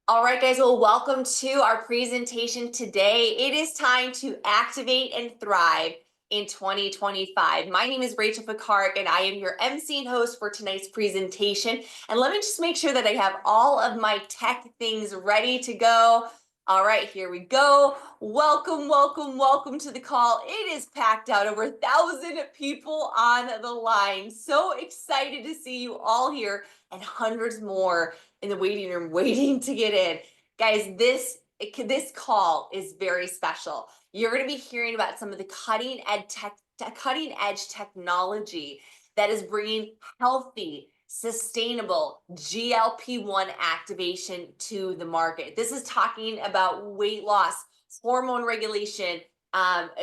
All right, guys. Well, welcome to our presentation today. It is time to activate and thrive in 2025. My name is Rachel Pekarek, and I am your MC and host for tonight's presentation. And let me just make sure that I have all of my tech things ready to go. All right, here we go. Welcome, welcome, welcome to the call. It is packed out, over 1,000 people on the line. So excited to see you all here and hundreds more in the waiting room waiting to get in. Guys, this call is very special. You're going to be hearing about some of the cutting edge technology that is bringing healthy, sustainable GLP-1 activation to the market. This is talking about weight loss, hormone regulation,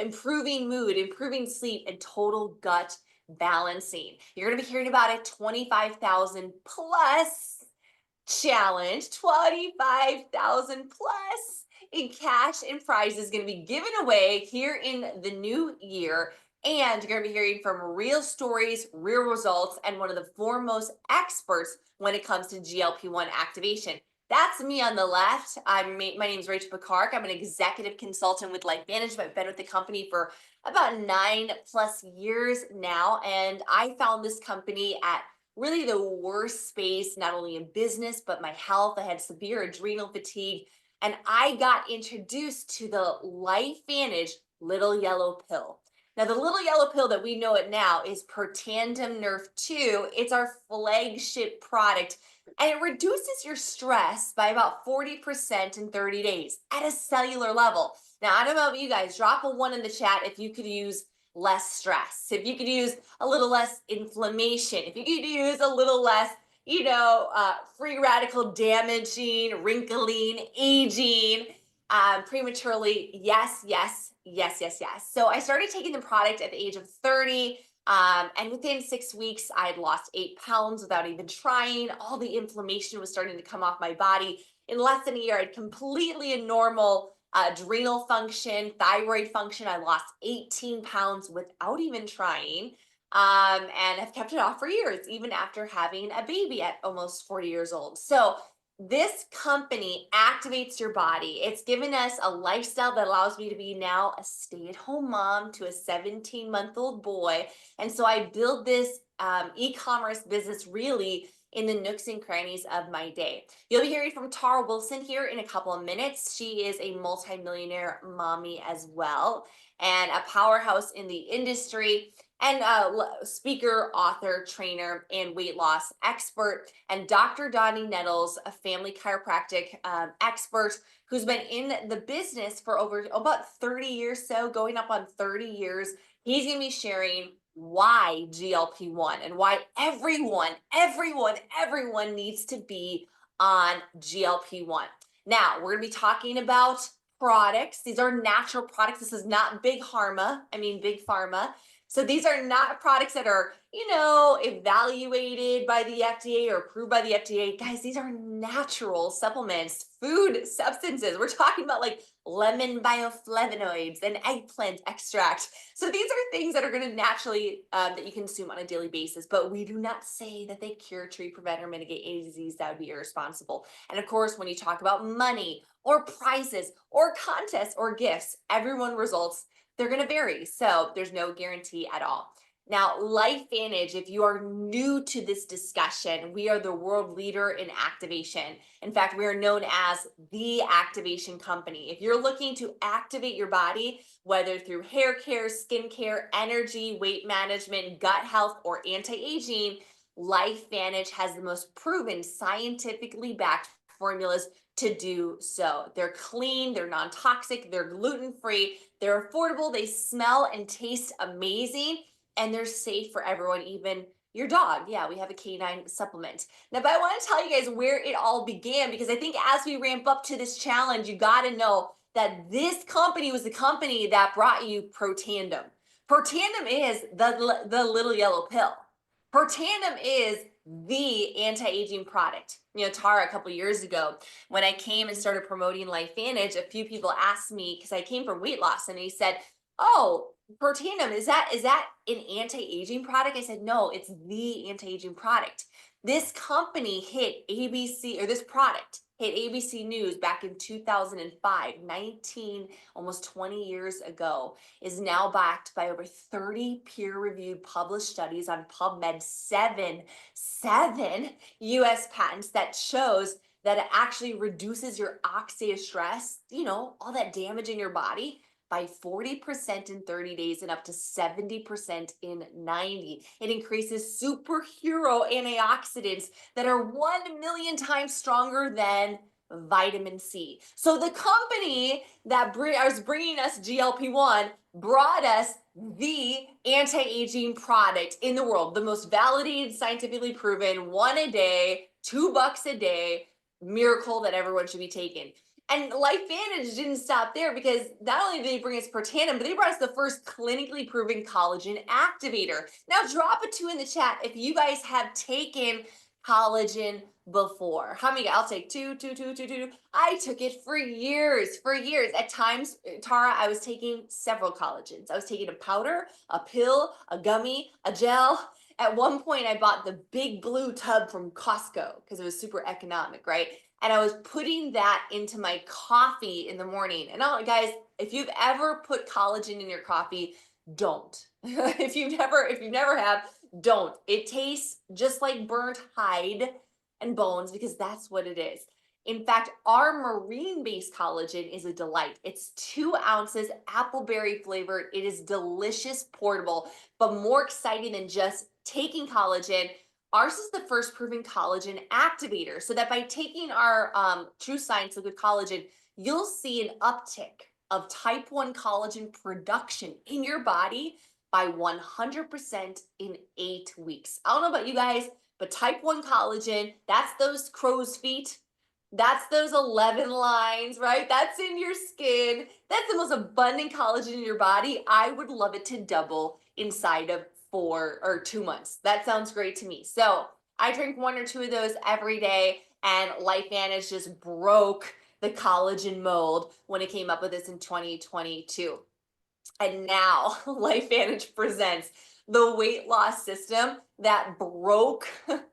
improving mood, improving sleep, and total gut balancing. You're going to be hearing about a 25,000 plus challenge, 25,000 plus in cash and prizes going to be given away here in the new year. And you're going to be hearing from real stories, real results, and one of the foremost experts when it comes to GLP-1 activation. That's me on the left. My name is Rachel Pekarek. I'm an executive consultant with Life Management. I've been with the company for about 9+ years now. And I found this company at really the worst space, not only in business, but my health. I had severe adrenal fatigue. And I got introduced to the LifeVantage little yellow pill. Now, the little yellow pill that we know it now is Protandim Nerve 2. It's our flagship product, and it reduces your stress by about 40% in 30 days at a cellular level. Now, I don't know about you guys, drop a 1 in the chat if you could use less stress, if you could use a little less inflammation, if you could use a little less, free radical damaging, wrinkling, aging, prematurely. Yes, yes, yes, yes, yes. So I started taking the product at the age of 30. And within 6 weeks, I had lost 8 pounds without even trying. All the inflammation was starting to come off my body. In less than a year, I had completely a normal adrenal function, thyroid function. I lost 18 pounds without even trying. And I've kept it off for years, even after having a baby at almost 40 years old. So this company activates your body. It's given us a lifestyle that allows me to be now a stay-at-home mom to a 17-month-old boy. And so I build this e-commerce business really in the nooks and crannies of my day. You'll be hearing from Tara Wilson here in a couple of minutes. She is a multimillionaire mommy as well, and a powerhouse in the industry, and speaker, author, trainer, and weight loss expert, and Dr. Dondee Nettles, a family chiropractic expert who's been in the business for over about 30 years, so going up on 30 years. He's going to be sharing why GLP-1 and why everyone needs to be on GLP-1. Now, we're going to be talking about products. These are natural products. This is not big big pharma. So these are not products that are, evaluated by the FDA or approved by the FDA. Guys, these are natural supplements, food substances. We're talking about like lemon bioflavonoids and eggplant extract. So these are things that are going to naturally, that you consume on a daily basis, but we do not say that they cure, treat, prevent, or mitigate any disease. That would be irresponsible. And of course, when you talk about money or prizes or contests or gifts, everyone results, they're going to vary. So there's no guarantee at all. Now, LifeVantage, if you are new to this discussion, we are the world leader in activation. In fact, we are known as the activation company. If you're looking to activate your body, whether through hair care, skin care, energy, weight management, gut health, or anti-aging, LifeVantage has the most proven, scientifically backed formulas to do so. They're clean, they're non-toxic, they're gluten-free, they're affordable, they smell and taste amazing, and they're safe for everyone, even your dog. Yeah, we have a canine supplement. Now, but I want to tell you guys where it all began, because I think as we ramp up to this challenge, you got to know that this company was the company that brought you Protandim. Protandim is the little yellow pill. Protandim is the anti-aging product. Tara, a couple years ago, when I came and started promoting LifeVantage, a few people asked me, because I came from weight loss, and he said, "Oh, Protandim, is that an anti-aging product?" I said, "No, it's the anti-aging product." This company hit ABC, or this product hit ABC News back in 2005, 19, almost 20 years ago, is now backed by over 30 peer-reviewed published studies on PubMed, seven US patents that shows that it actually reduces your oxidative stress, all that damage in your body by 40% in 30 days and up to 70% in 90. It increases superhero antioxidants that are 1 million times stronger than vitamin C. So the company that is bringing us GLP-1 brought us the anti-aging product in the world, the most validated, scientifically proven, one a day, $2 a day, miracle that everyone should be taking. And LifeVantage didn't stop there, because not only did they bring us Protandim, but they brought us the first clinically proven collagen activator. Now drop a 2 in the chat if you guys have taken collagen before. How many? I'll take two. I took it for years. At times, Tara, I was taking several collagens. I was taking a powder, a pill, a gummy, a gel. At one point, I bought the big blue tub from Costco because it was super economic, right? And I was putting that into my coffee in the morning. And guys, if you've ever put collagen in your coffee, don't. if you never have, don't. It tastes just like burnt hide and bones, because that's what it is. In fact, our marine-based collagen is a delight. It's 2 ounces, appleberry flavored. It is delicious, portable, but more exciting than just taking collagen. Ours is the first proven collagen activator, so that by taking our True Science Liquid Collagen, you'll see an uptick of type 1 collagen production in your body by 100% in 8 weeks. I don't know about you guys, but type 1 collagen, that's those crow's feet. That's those 11 lines, right? That's in your skin. That's the most abundant collagen in your body. I would love it to double inside of 2 months. That sounds great to me. So I drink 1 or 2 of those every day, and LifeVantage just broke the collagen mold when it came up with this in 2022. And now LifeVantage presents the weight loss system that broke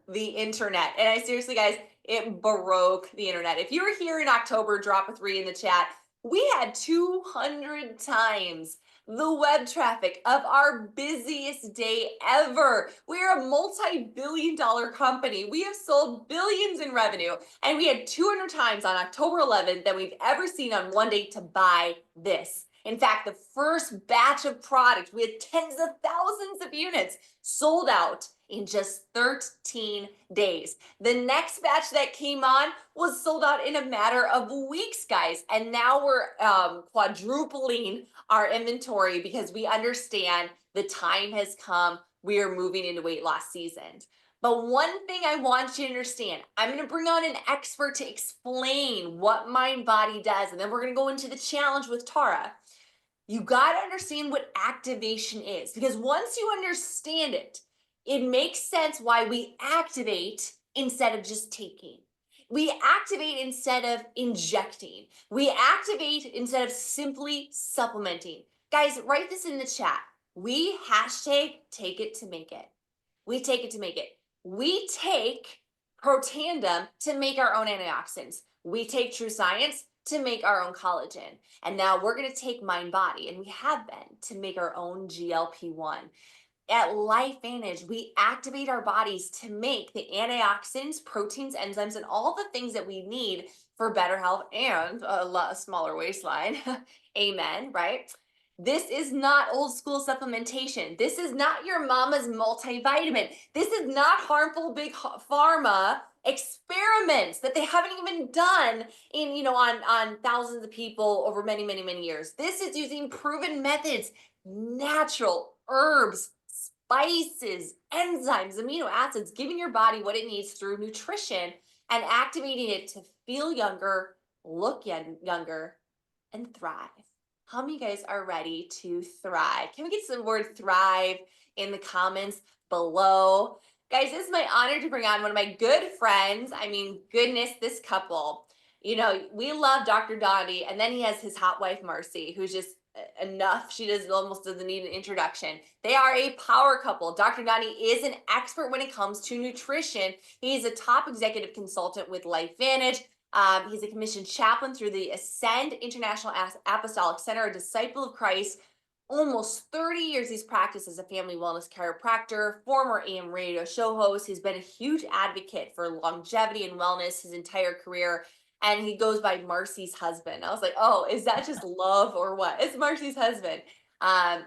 the internet. And I seriously, guys, it broke the internet. If you were here in October, drop a 3 in the chat. We had 200 times the web traffic of our busiest day ever. We're a multi-billion-dollar company. We have sold billions in revenue, and we had 200 times on October 11th than we've ever seen on one day to buy this. In fact, the first batch of product, we had tens of thousands of units sold out in just 13 days. The next batch that came on was sold out in a matter of weeks, guys. And now we're quadrupling our inventory because we understand the time has come. We are moving into weight loss season. But one thing I want you to understand, I'm going to bring on an expert to explain what mind body does. And then we're going to go into the challenge with Tara. You got to understand what activation is, because once you understand it, it makes sense why we activate instead of just taking. We activate instead of injecting. We activate instead of simply supplementing. Guys, write this in the chat. We hashtag take it to make it. We take it to make it. We take Protandim to make our own antioxidants. We take True Science to make our own collagen. And now we're going to take Mind Body, and we have been, to make our own GLP-1. At LifeVantage, we activate our bodies to make the antioxidants, proteins, enzymes, and all the things that we need for better health and a smaller waistline. Amen, right? This is not old school supplementation. This is not your mama's multivitamin. This is not harmful big pharma experiments that they haven't even done on thousands of people over many, many, many years. This is using proven methods, natural herbs, spices, enzymes, amino acids, giving your body what it needs through nutrition and activating it to feel younger, look younger, and thrive. How many of you guys are ready to thrive? Can we get some word thrive in the comments below? Guys, this is my honor to bring on one of my good friends. I mean, goodness, this couple. We love Dr. Dondee, and then he has his hot wife, Marcy, who's just enough. She almost doesn't need an introduction. They are a power couple. Dr. Dondee is an expert when it comes to nutrition. He's a top executive consultant with LifeVantage. He's a commissioned chaplain through the Ascend International Apostolic Center, a disciple of Christ. Almost 30 years he's practiced as a family wellness chiropractor, former AM radio show host. He's been a huge advocate for longevity and wellness his entire career. And he goes by Marcy's husband. I was like, oh, is that just love or what? It's Marcy's husband. And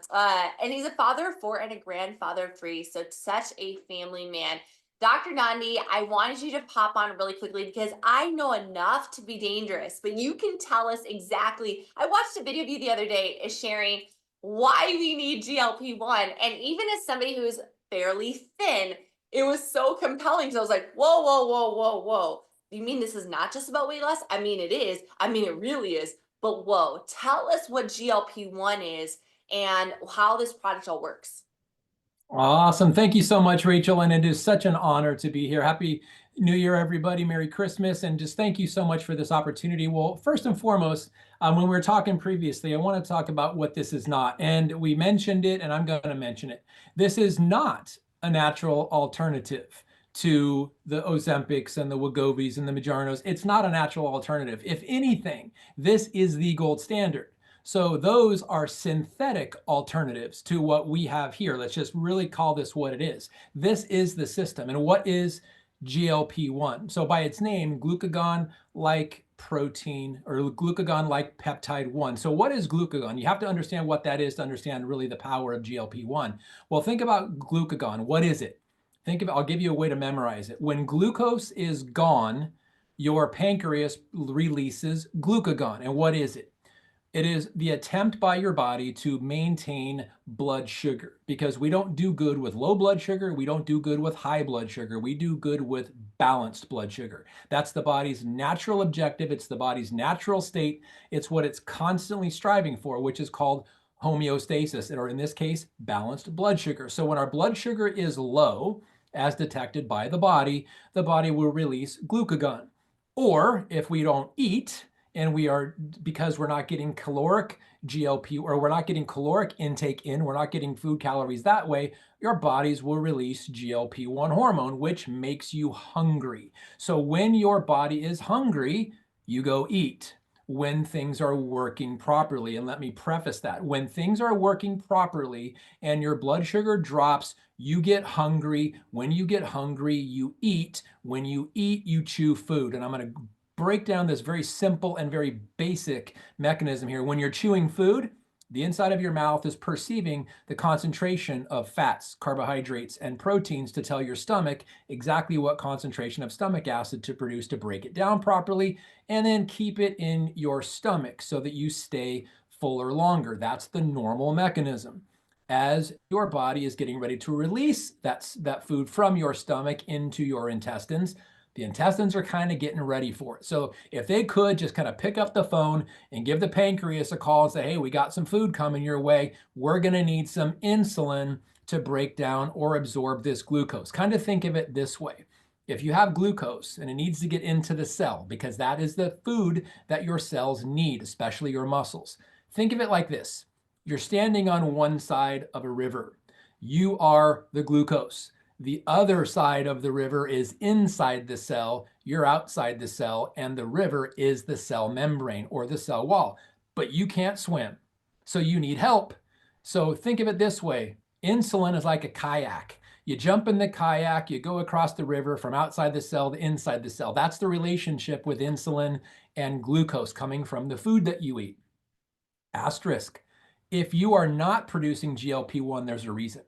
he's a father of 4 and a grandfather of 3. So such a family man. Dr. Dondee, I wanted you to pop on really quickly because I know enough to be dangerous, but you can tell us exactly. I watched a video of you the other day sharing why we need GLP-1. And even as somebody who is fairly thin, it was so compelling. So I was like, whoa, whoa, whoa, whoa, whoa. You mean this is not just about weight loss? I mean, it is. I mean, it really is. But whoa, tell us what GLP-1 is and how this product all works. Awesome. Thank you so much, Rachel. And it is such an honor to be here. Happy New Year, everybody. Merry Christmas. And just thank you so much for this opportunity. Well, first and foremost, when we were talking previously, I want to talk about what this is not. And we mentioned it, and I'm going to mention it. This is not a natural alternative to the Ozempics and the Wegovy's and the Mounjaros. It's not a natural alternative. If anything, this is the gold standard. So those are synthetic alternatives to what we have here. Let's just really call this what it is. This is the system. And what is GLP-1? So by its name, glucagon-like protein or glucagon-like peptide 1. So what is glucagon? You have to understand what that is to understand really the power of GLP-1. Well, think about glucagon. What is it? I'll give you a way to memorize it. When glucose is gone, your pancreas releases glucagon. And what is it? It is the attempt by your body to maintain blood sugar, because we don't do good with low blood sugar. We don't do good with high blood sugar. We do good with balanced blood sugar. That's the body's natural objective. It's the body's natural state. It's what it's constantly striving for, which is called homeostasis, or in this case, balanced blood sugar. So when our blood sugar is low, as detected by the body will release glucagon. Or if we don't eat, and because we're not getting caloric GLP, or we're not getting caloric intake in, we're not getting food calories that way, your bodies will release GLP-1 hormone, which makes you hungry. So when your body is hungry, you go eat. When things are working properly, and let me preface that, when things are working properly and your blood sugar drops, you get hungry. When you get hungry, you eat. When you eat, you chew food. And I'm going to break down this very simple and very basic mechanism here. When you're chewing food, the inside of your mouth is perceiving the concentration of fats, carbohydrates, and proteins to tell your stomach exactly what concentration of stomach acid to produce to break it down properly, and then keep it in your stomach so that you stay fuller longer. That's the normal mechanism. As your body is getting ready to release that food from your stomach into your intestines, the intestines are kind of getting ready for it. So if they could just kind of pick up the phone and give the pancreas a call and say, hey, we got some food coming your way. We're going to need some insulin to break down or absorb this glucose. Kind of think of it this way. If you have glucose and it needs to get into the cell, because that is the food that your cells need, especially your muscles. Think of it like this. You're standing on one side of a river. You are the glucose. The other side of the river is inside the cell. You're outside the cell, and the river is the cell membrane or the cell wall. But you can't swim, so you need help. So think of it this way. Insulin is like a kayak. You jump in the kayak, you go across the river from outside the cell to inside the cell. That's the relationship with insulin and glucose coming from the food that you eat. Asterisk. If you are not producing GLP-1, there's a reason.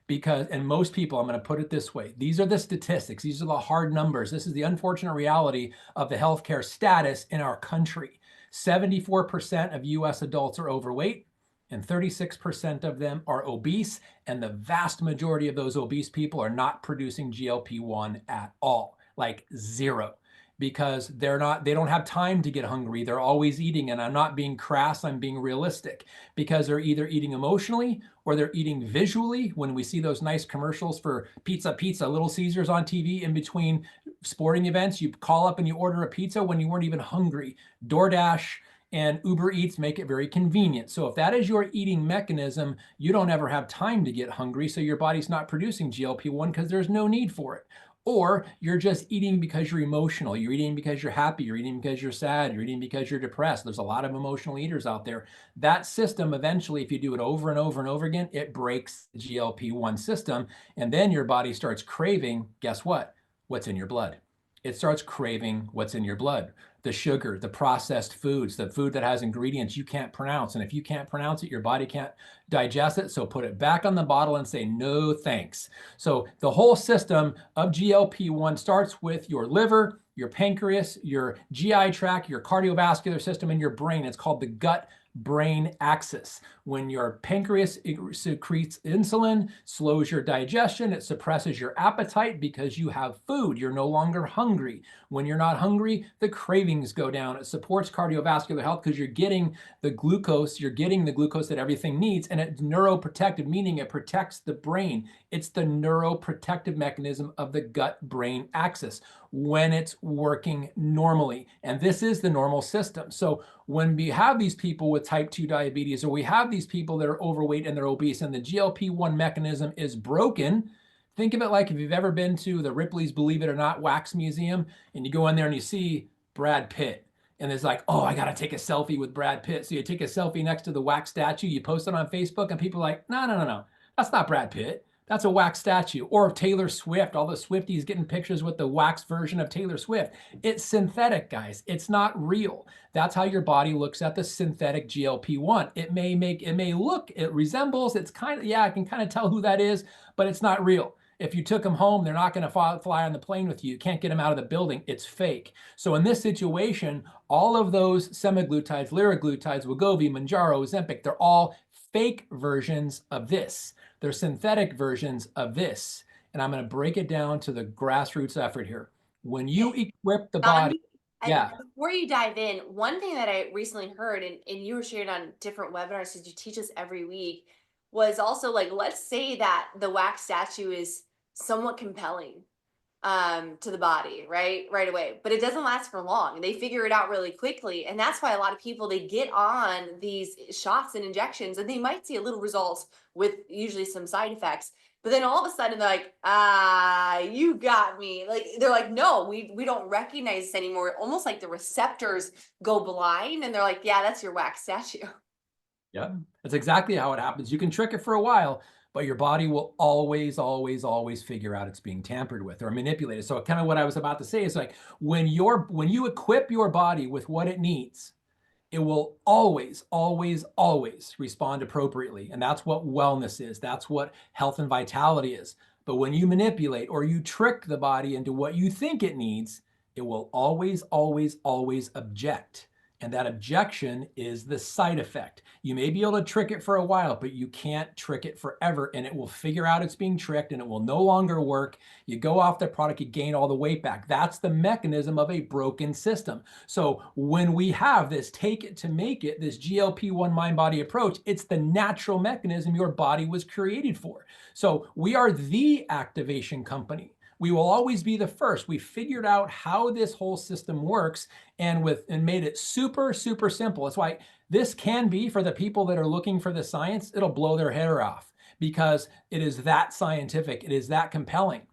Because, and most people, I'm going to put it this way, these are the statistics, these are the hard numbers. This is the unfortunate reality of the healthcare status in our country. 74% of US adults are overweight, and 36% of them are obese, and the vast majority of those obese people are not producing GLP-1 at all, like zero. Because they don't have time to get hungry. They're always eating, and I'm not being crass, I'm being realistic, because they're either eating emotionally or they're eating visually. When we see those nice commercials for pizza, Little Caesars on TV in between sporting events, you call up and you order a pizza when you weren't even hungry. DoorDash and Uber Eats make it very convenient. So if that is your eating mechanism, you don't ever have time to get hungry, so your body's not producing GLP-1 because there's no need for it. Or you're just eating because you're emotional. You're eating because you're happy. You're eating because you're sad. You're eating because you're depressed. There's a lot of emotional eaters out there. That system, eventually, if you do it over and over and over again, it breaks the GLP-1 system. And then your body starts craving, guess what? What's in your blood. It starts craving what's in your blood. The sugar, the processed foods, the food that has ingredients you can't pronounce. And if you can't pronounce it, your body can't digest it. So put it back on the bottle and say, no thanks. So the whole system of GLP-1 starts with your liver, your pancreas, your GI tract, your cardiovascular system, and your brain. It's called the gut-brain axis. When your pancreas secretes insulin, slows your digestion, it suppresses your appetite because you have food. You're no longer hungry. When you're not hungry, the cravings go down. It supports cardiovascular health because you're getting the glucose that everything needs, and it's neuroprotective, meaning it protects the brain. It's the neuroprotective mechanism of the gut-brain axis when it's working normally. And this is the normal system. So when we have these people with type 2 diabetes, or we have these people that are overweight and they're obese, and the GLP-1 mechanism is broken, think of it like if you've ever been to the Ripley's Believe It or Not Wax Museum, and you go in there and you see Brad Pitt. And it's like, oh, I got to take a selfie with Brad Pitt. So you take a selfie next to the wax statue, you post it on Facebook, and people are like, no, no, no, no. That's not Brad Pitt. That's a wax statue. Or Taylor Swift, all the Swifties getting pictures with the wax version of Taylor Swift. It's synthetic, guys. It's not real. That's how your body looks at the synthetic GLP-1. It may look, it resembles, it's kind of, yeah, I can kind of tell who that is, but it's not real. If you took them home, they're not going to fly on the plane with you. You can't get them out of the building. It's fake. So in this situation, all of those semaglutides, liraglutides, Wegovy, Mounjaro, Ozempic, they're all fake versions of this. They're synthetic versions of this. And I'm going to break it down to the grassroots effort here. When you equip the body, yeah. Before you dive in, one thing that I recently heard, and you were sharing on different webinars because you teach us every week, was also like, let's say that the wax statue is somewhat compelling to the body, right away, but it doesn't last for long. They figure it out really quickly, and that's why a lot of people, they get on these shots and injections, and they might see a little results with usually some side effects, but then all of a sudden they're like, you got me. Like, they're like, no, we don't recognize this anymore. Almost like the receptors go blind, and they're like, yeah, that's your wax statue. Yeah, that's exactly how it happens. You can trick it for a while, but your body will always, always, always figure out it's being tampered with or manipulated. So kind of what I was about to say is like when you equip your body with what it needs, it will always, always, always respond appropriately. And that's what wellness is. That's what health and vitality is. But when you manipulate or you trick the body into what you think it needs, it will always, always, always object. And that objection is the side effect. You may be able to trick it for a while, but you can't trick it forever, and it will figure out it's being tricked and it will no longer work. You go off the product, you gain all the weight back. That's the mechanism of a broken system. So when we have this take it to make it, this GLP-1 mind-body approach, it's the natural mechanism your body was created for. So we are the activation company. We will always be the first. We figured out how this whole system works and made it super, super simple. That's why this can be, for the people that are looking for the science, it'll blow their hair off because it is that scientific. It is that compelling.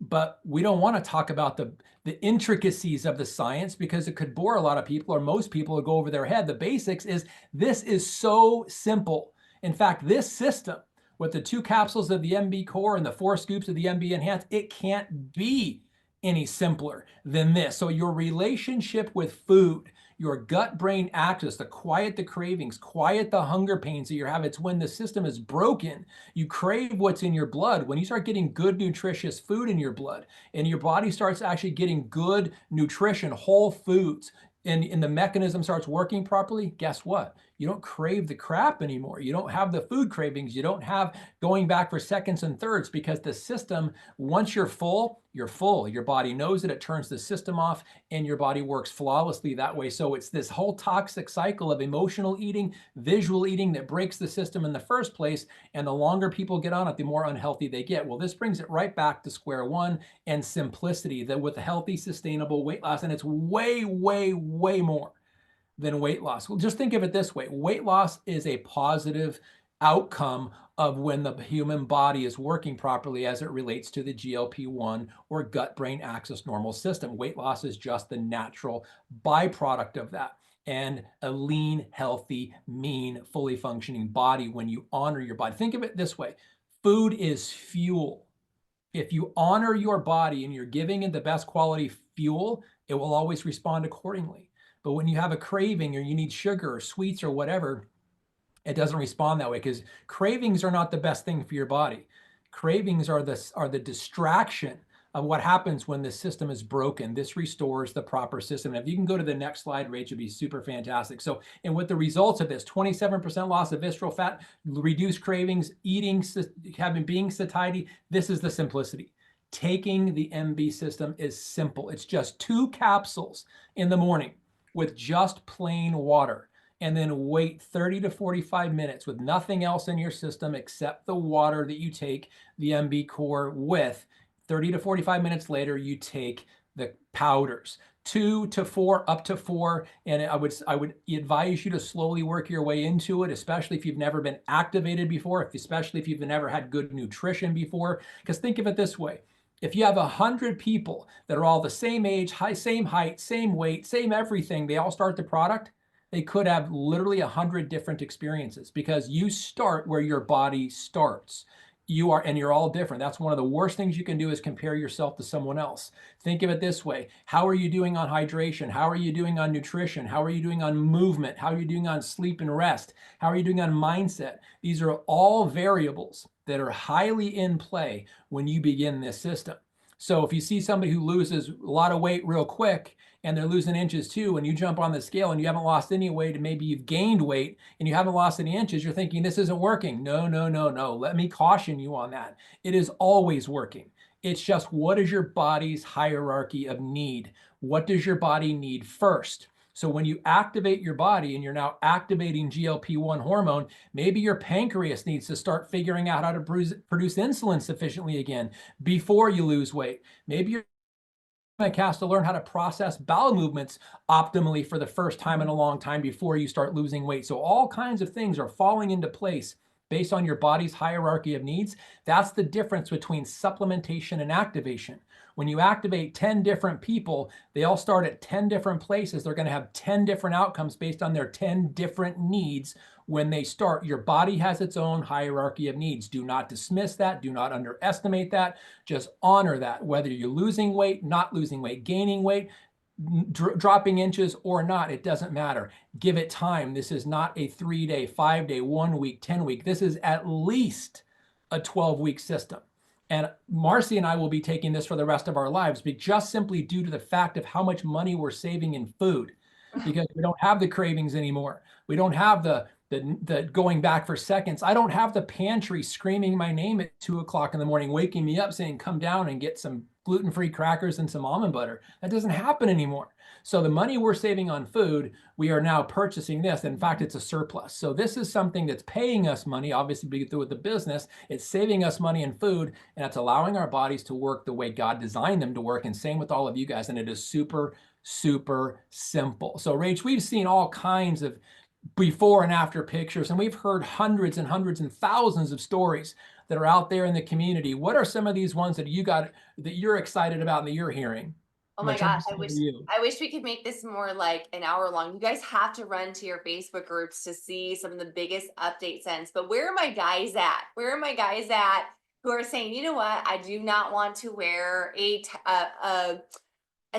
But we don't want to talk about the intricacies of the science because it could bore a lot of people, or most people will go over their head. The basics is this is so simple. In fact, this system, with the 2 capsules of the MB Core and the 4 scoops of the MB Enhanced, it can't be any simpler than this. So your relationship with food, your gut-brain axis to quiet the cravings, quiet the hunger pains that you have, it's when the system is broken. You crave what's in your blood. When you start getting good, nutritious food in your blood, and your body starts actually getting good nutrition, whole foods, and the mechanism starts working properly, guess what? You don't crave the crap anymore. You don't have the food cravings. You don't have going back for seconds and thirds because the system, once you're full, you're full. Your body knows it. It turns the system off and your body works flawlessly that way. So it's this whole toxic cycle of emotional eating, visual eating that breaks the system in the first place. And the longer people get on it, the more unhealthy they get. Well, this brings it right back to square one and simplicity, that with a healthy, sustainable weight loss, and it's way, way, way more than weight loss. Well, just think of it this way. Weight loss is a positive outcome of when the human body is working properly as it relates to the GLP-1 or gut-brain axis normal system. Weight loss is just the natural byproduct of that. And a lean, healthy, mean, fully functioning body when you honor your body. Think of it this way. Food is fuel. If you honor your body and you're giving it the best quality fuel, it will always respond accordingly. But when you have a craving or you need sugar or sweets or whatever, it doesn't respond that way because cravings are not the best thing for your body. Cravings are the distraction of what happens when the system is broken. This restores the proper system. And if you can go to the next slide, Rach, it'd be super fantastic. So, and with the results of this, 27% loss of visceral fat, reduced cravings, eating, being satiety, this is the simplicity. Taking the MB system is simple. It's just 2 capsules in the morning with just plain water, and then wait 30 to 45 minutes with nothing else in your system except the water that you take the MB core with. 30 to 45 minutes later, you take the powders. 2 to 4, up to 4, and I would advise you to slowly work your way into it, especially if you've never been activated before, especially if you've never had good nutrition before. Because think of it this way. If you have 100 people that are all the same age, same height, same weight, same everything, they all start the product, they could have literally 100 different experiences because you start where your body starts. And you're all different. That's one of the worst things you can do is compare yourself to someone else. Think of it this way. How are you doing on hydration? How are you doing on nutrition? How are you doing on movement? How are you doing on sleep and rest? How are you doing on mindset? These are all variables that are highly in play when you begin this system. So if you see somebody who loses a lot of weight real quick and they're losing inches too, and you jump on the scale and you haven't lost any weight, and maybe you've gained weight and you haven't lost any inches, you're thinking this isn't working. No, no, no, no. Let me caution you on that. It is always working. It's just, what is your body's hierarchy of need? What does your body need first? So when you activate your body and you're now activating GLP-1 hormone, maybe your pancreas needs to start figuring out how to produce insulin sufficiently again before you lose weight. Maybe your stomach has to learn how to process bowel movements optimally for the first time in a long time before you start losing weight. So all kinds of things are falling into place based on your body's hierarchy of needs. That's the difference between supplementation and activation. When you activate 10 different people, they all start at 10 different places. They're going to have 10 different outcomes based on their 10 different needs when they start. Your body has its own hierarchy of needs. Do not dismiss that. Do not underestimate that. Just honor that. Whether you're losing weight, not losing weight, gaining weight, dropping inches or not, it doesn't matter. Give it time. This is not a 3-day, 5-day, 1 week, 10-week. This is at least a 12-week system. And Marcy and I will be taking this for the rest of our lives, but just simply due to the fact of how much money we're saving in food, because we don't have the cravings anymore. We don't have the going back for seconds. I don't have the pantry screaming my name at 2 o'clock in the morning, waking me up saying, come down and get some gluten-free crackers and some almond butter. That doesn't happen anymore. So the money we're saving on food, we are now purchasing this. In fact, it's a surplus. So this is something that's paying us money, obviously through the business. It's saving us money in food, and it's allowing our bodies to work the way God designed them to work. And same with all of you guys. And it is super, super simple. So Rach, we've seen all kinds of before and after pictures, and we've heard hundreds and hundreds and thousands of stories that are out there in the community. What are some of these ones that you're excited about and that you're hearing? Oh I'm gonna my turn gosh, this over to you. I wish we could make this more like an hour long. You guys have to run to your Facebook groups to see some of the biggest update sends. But where are my guys at? Where are my guys at who are saying, you know what, I do not want to wear a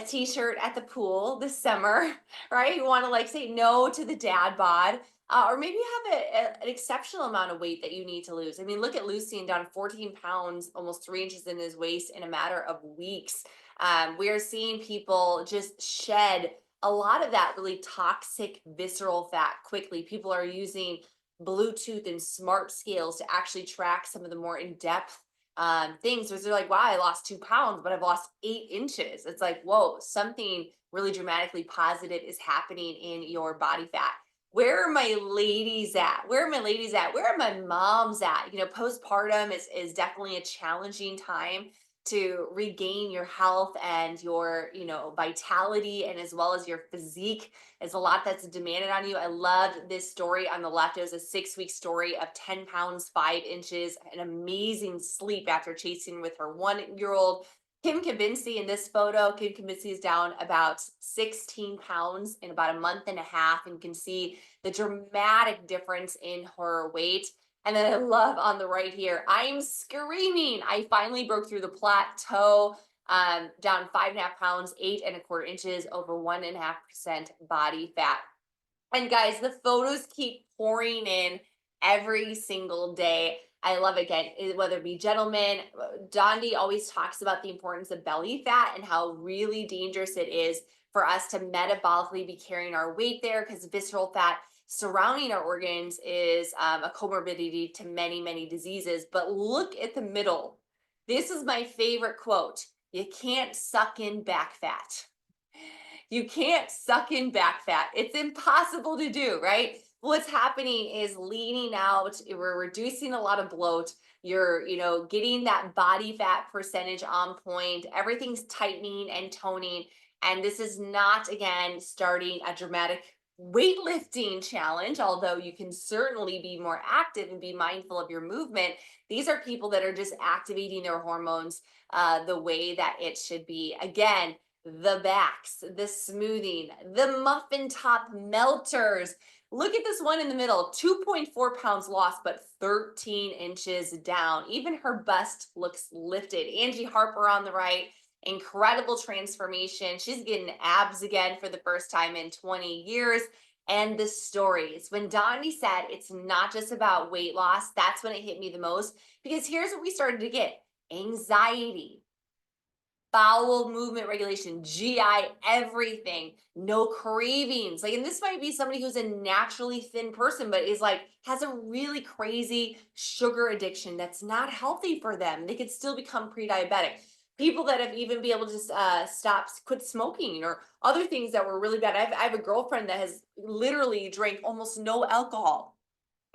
t-shirt at the pool this summer, right? You want to like say no to the dad bod, or maybe you have an exceptional amount of weight that you need to lose. I mean, look at Lucien down 14 pounds, almost 3 inches in his waist in a matter of weeks. We are seeing people just shed a lot of that really toxic visceral fat quickly. People are using Bluetooth and smart scales to actually track some of the more in-depth things. So they're like, wow, I lost 2 pounds, but I've lost 8 inches. It's like, whoa, something really dramatically positive is happening in your body fat. Where are my ladies at? Where are my ladies at? Where are my moms at? You know, postpartum is definitely a challenging time to regain your health and your, vitality, and as well as your physique. Is a lot that's demanded on you. I loved this story on the left. It was a 6 week story of 10 pounds, 5 inches, an amazing sleep after chasing with her 1 year old. Kim Kibinski in this photo, Kim Kibinski is down about 16 pounds in about a month and a half, and you can see the dramatic difference in her weight. And then I love on the right here, I'm screaming. I finally broke through the plateau, down 5.5 pounds, 8.25 inches, over 1.5% body fat. And guys, the photos keep pouring in every single day. I love it. Again, whether it be gentlemen, Dondee always talks about the importance of belly fat and how really dangerous it is for us to metabolically be carrying our weight there, because visceral fat surrounding our organs is a comorbidity to many, many diseases. But look at the middle. This is my favorite quote. You can't suck in back fat. You can't suck in back fat. It's impossible to do, right? What's happening is leaning out, we're reducing a lot of bloat. You're, getting that body fat percentage on point. Everything's tightening and toning. And this is not, again, starting a dramatic weightlifting challenge, although you can certainly be more active and be mindful of your movement. These are people that are just activating their hormones the way that it should be. Again, the backs, the smoothing, the muffin top melters. Look at this one in the middle, 2.4 pounds lost, but 13 inches down. Even her bust looks lifted. Angie Harper on the right, incredible transformation. She's getting abs again for the first time in 20 years. And the stories, when Dondee said it's not just about weight loss, that's when it hit me the most, because here's what we started to get: anxiety, bowel movement regulation, GI, everything, no cravings. Like, and this might be somebody who's a naturally thin person, but is like, has a really crazy sugar addiction that's not healthy for them. They could still become pre-diabetic. People that have even been able to quit smoking, or other things that were really bad. I have a girlfriend that has literally drank almost no alcohol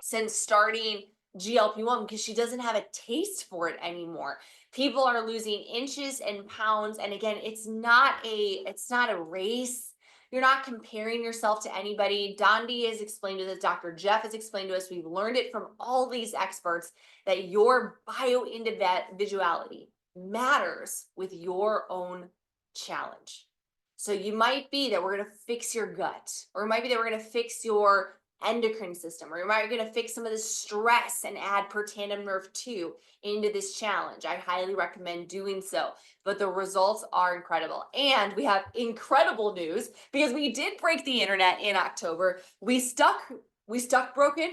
since starting GLP-1 because she doesn't have a taste for it anymore. People are losing inches and pounds. And again, it's not a race. You're not comparing yourself to anybody. Dondee has explained to us, Dr. Jeff has explained to us, we've learned it from all these experts, that your bio individuality matters with your own challenge. So you might be that we're going to fix your gut, or it might be that we're going to fix your endocrine system, or you might going to fix some of the stress and add per tandem nerve 2 into this challenge. I highly recommend doing so, but the results are incredible. And we have incredible news, because we did break the internet in October. We stuck broken.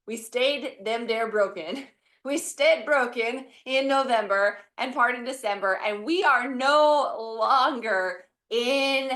We stayed them there broken. We stayed broken in November and part in December, and we are no longer in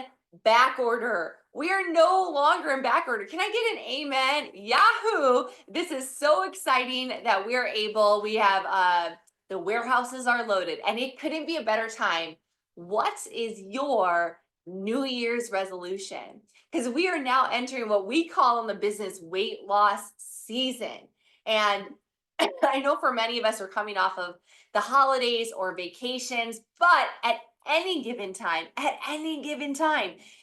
back order. We are no longer in back order. Can I get an amen? Yahoo! This is so exciting that we have the warehouses are loaded, and it couldn't be a better time. What is your New Year's resolution? Because we are now entering what we call in the business weight loss season. And I know for many of us are coming off of the holidays or vacations, but at any given time,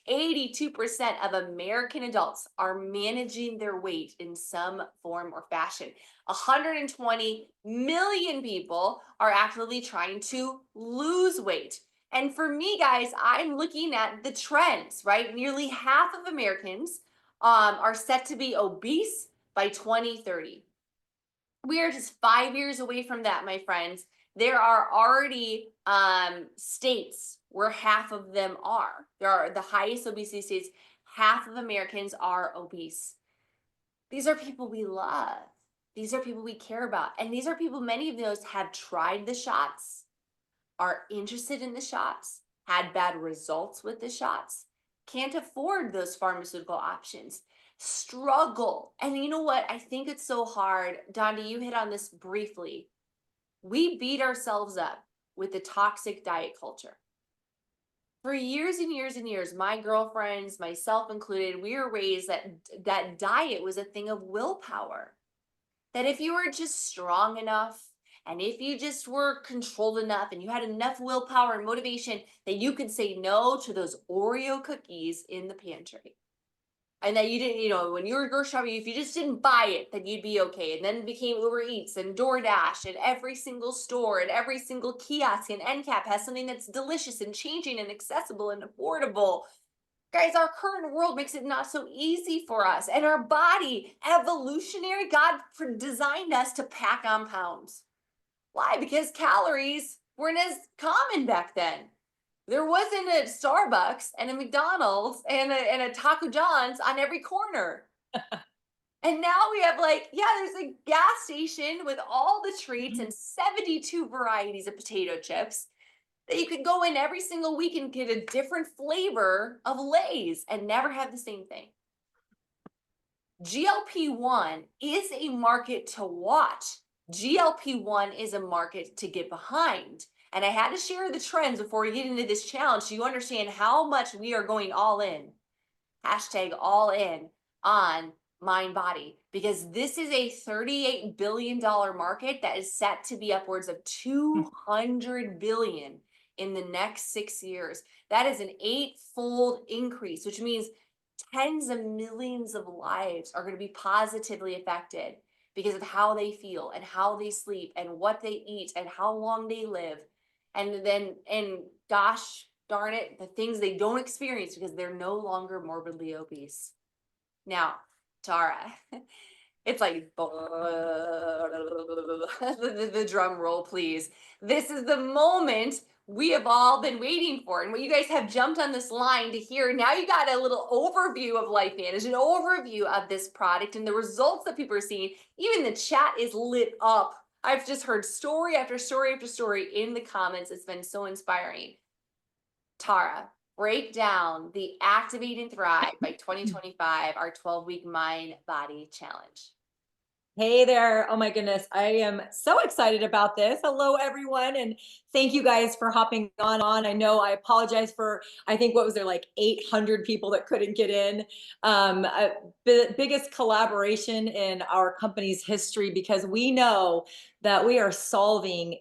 82% of American adults are managing their weight in some form or fashion. 120 million people are actively trying to lose weight. And for me, guys, I'm looking at the trends, right? Nearly half of Americans are set to be obese by 2030. We are just 5 years away from that, my friends. There are already states where half of them are. There are the highest obesity states. Half of Americans are obese. These are people we love. These are people we care about. And these are people, many of those have tried the shots, are interested in the shots, had bad results with the shots, can't afford those pharmaceutical options, struggle. And you know what? I think it's so hard. Dondee, you hit on this briefly. We beat ourselves up with the toxic diet culture. For years and years and years, my girlfriends, myself included, we were raised that diet was a thing of willpower. That if you were just strong enough And if you just were controlled enough and you had enough willpower and motivation that you could say no to those Oreo cookies in the pantry. And that you didn't, when you were grocery shopping, if you just didn't buy it, then you'd be okay. And then it became Uber Eats and DoorDash, and every single store and every single kiosk and end cap has something that's delicious and changing and accessible and affordable. Guys, our current world makes it not so easy for us. And our body, evolutionary, God designed us to pack on pounds. Why? Because calories weren't as common back then. There wasn't a Starbucks and a McDonald's and a Taco John's on every corner. And now we have there's a gas station with all the treats and 72 varieties of potato chips that you could go in every single week and get a different flavor of Lay's and never have the same thing. GLP-1 is a market to watch. GLP-1 is a market to get behind. And I had to share the trends before we get into this challenge so you understand how much we are going all in. Hashtag all in on mind body, because this is a $38 billion market that is set to be upwards of 200 billion in the next 6 years. That is an 8-fold increase, which means tens of millions of lives are going to be positively affected because of how they feel and how they sleep and what they eat and how long they live. And gosh darn it, the things they don't experience because they're no longer morbidly obese. Now, Tara, it's like the drum roll, please. This is the moment we have all been waiting for, and what you guys have jumped on this line to hear. Now you got a little overview of LifeVantage, an overview of this product and the results that people are seeing. Even the chat is lit up. I've just heard story after story after story in the comments. It's been so inspiring. Tara, break down the Activate and Thrive by 2025, our 12-week mind body challenge. Hey there. Oh my goodness. I am so excited about this. Hello, everyone. And thank you guys for hopping on. I know I apologize for, I think, what was there, like 800 people that couldn't get in. Biggest collaboration in our company's history, because we know that we are solving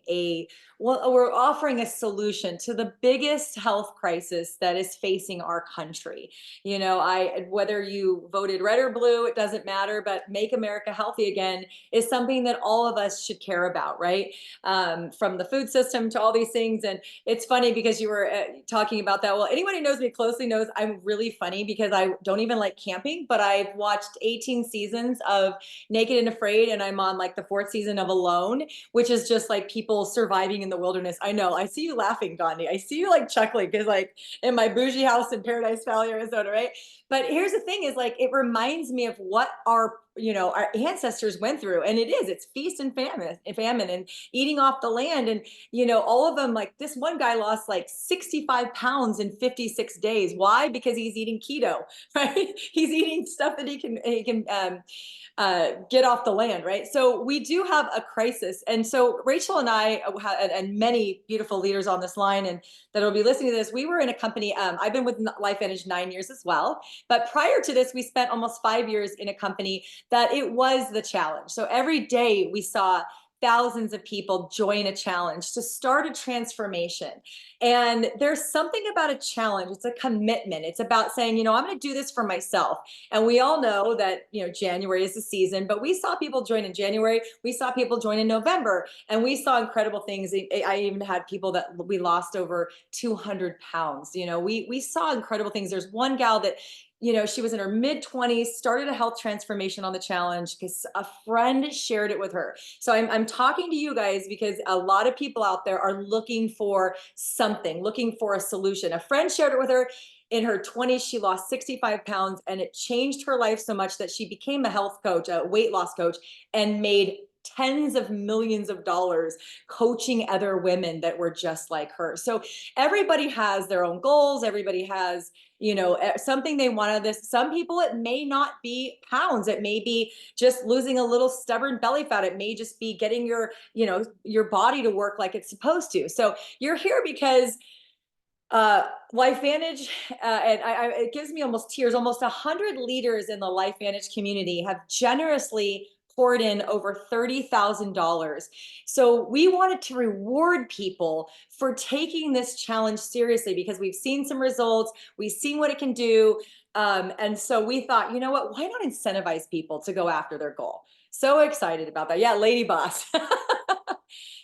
we're offering a solution to the biggest health crisis that is facing our country. Whether you voted red or blue, it doesn't matter, but Make America Healthy Again is something that all of us should care about, right? From the food system to all these things. And it's funny because you were talking about that. Well, anyone who knows me closely knows I'm really funny because I don't even like camping, but I've watched 18 seasons of Naked and Afraid, and I'm on like the 4th season of Alone, which is just like people surviving in the wilderness. I know. I see you laughing, Dondee. I see you like chuckling because like in my bougie house in Paradise Valley, Arizona, right? But here's the thing is like, it reminds me of what our ancestors went through. And it's feast and famine and eating off the land. And, all of them, like this one guy lost like 65 pounds in 56 days. Why? Because he's eating keto, right? He's eating stuff that he can get off the land, right? So we do have a crisis. And so Rachel and I, and many beautiful leaders on this line and that will be listening to this, we were in a company, I've been with LifeVantage 9 years as well. But prior to this, we spent almost 5 years in a company that it was the challenge. So every day we saw thousands of people join a challenge to start a transformation. And there's something about a challenge. It's a commitment. It's about saying, I'm going to do this for myself. And we all know that, January is the season, but we saw people join in January. We saw people join in November, and we saw incredible things. I even had people that we lost over 200 pounds. We saw incredible things. There's one gal that, she was in her mid-20s, started a health transformation on the challenge because a friend shared it with her. So I'm talking to you guys because a lot of people out there are looking for something, looking for a solution. A friend shared it with her. In her 20s, she lost 65 pounds, and it changed her life so much that she became a health coach, a weight loss coach, and made tens of millions of dollars coaching other women that were just like her. So everybody has their own goals. Everybody has, something they want out of this. Some people, it may not be pounds. It may be just losing a little stubborn belly fat. It may just be getting your body to work like it's supposed to. So you're here because LifeVantage, and it gives me almost tears. Almost 100 leaders in the LifeVantage community have generously poured in over $30,000. So we wanted to reward people for taking this challenge seriously because we've seen some results, we've seen what it can do. And so we thought, you know what, why not incentivize people to go after their goal? So excited about that. Yeah, lady boss.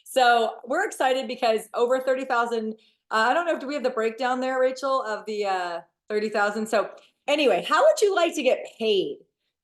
So we're excited because over 30,000, I don't know if do we have the breakdown there, Rachel, of the 30,000. So anyway, how would you like to get paid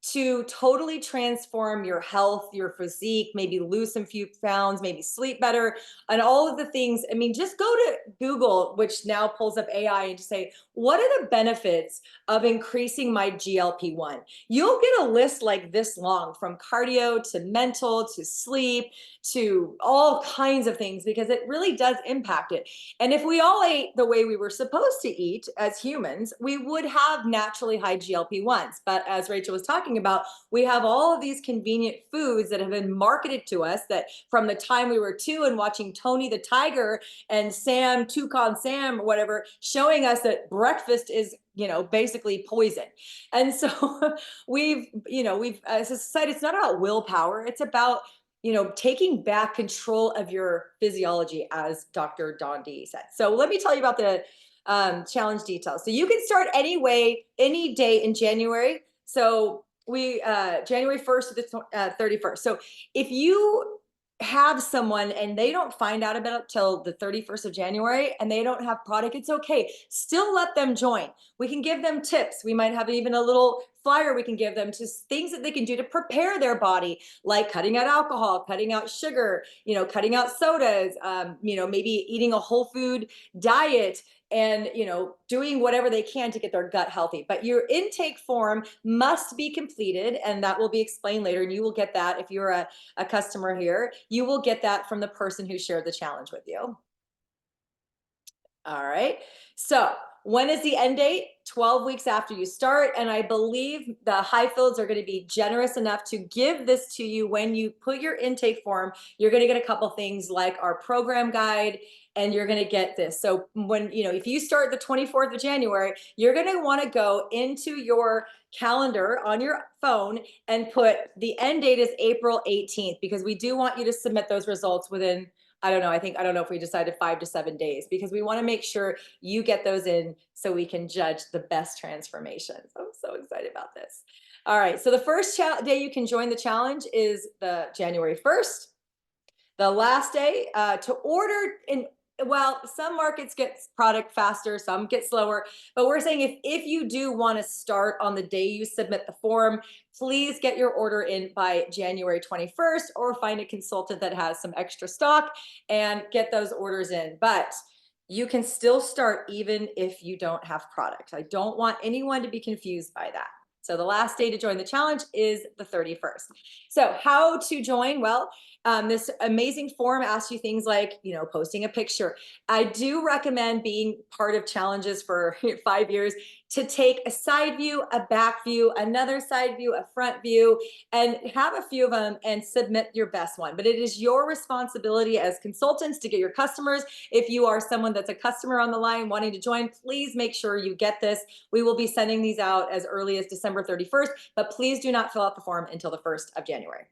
to totally transform your health, your physique, maybe lose some few pounds, maybe sleep better, and all of the things? I mean, just go to Google, which now pulls up AI, and just say, what are the benefits of increasing my GLP-1? You'll get a list like this long, from cardio to mental to sleep to all kinds of things, because it really does impact it. And if we all ate the way we were supposed to eat as humans, we would have naturally high GLP-1s. But as Rachel was talking about, we have all of these convenient foods that have been marketed to us that from the time we were 2 and watching Tony the Tiger and Sam, Toucan Sam or whatever, showing us that breakfast is, you know, basically poison. And so we've as a society, it's not about willpower. It's about, you know, taking back control of your physiology, as Dr. Dondee said. So let me tell you about the challenge details. So you can start any day in January. So we January 1st to the 31st. So if you have someone and they don't find out about it till the 31st of January and they don't have product, it's okay. Still let them join. We can give them tips. We might have even a little flyer we can give them to things that they can do to prepare their body, like cutting out alcohol, cutting out sugar, you know, cutting out sodas, you know, maybe eating a whole food diet, and, you know, doing whatever they can to get their gut healthy. But your intake form must be completed, and that will be explained later. And you will get that if you're a customer here. You will get that from the person who shared the challenge with you. All right. So when is the end date? 12 weeks after you start. And I believe the Highfields are going to be generous enough to give this to you when you put your intake form. You're going to get a couple things like our program guide, and you're going to get this. So when, you know, if you start the 24th of January, you're going to want to go into your calendar on your phone and put the end date is April 18th, because we do want you to submit those results within, I don't know if we decided 5 to 7 days, because we want to make sure you get those in so we can judge the best transformation. I'm so excited about this. All right. So the first day you can join the challenge is the January 1st. The last day to order in, well, some markets get product faster, some get slower, but we're saying if you do want to start on the day you submit the form, please get your order in by January 21st, or find a consultant that has some extra stock and get those orders in. But you can still start even if you don't have product. I don't want anyone to be confused by that. So the last day to join the challenge is the 31st. So how to join? Well, this amazing form asks you things like, you know, posting a picture. I do recommend being part of challenges for 5 years to take a side view, a back view, another side view, a front view, and have a few of them and submit your best one. But it is your responsibility as consultants to get your customers. If you are someone that's a customer on the line wanting to join, please make sure you get this. We will be sending these out as early as December 31st, but please do not fill out the form until the 1st of January.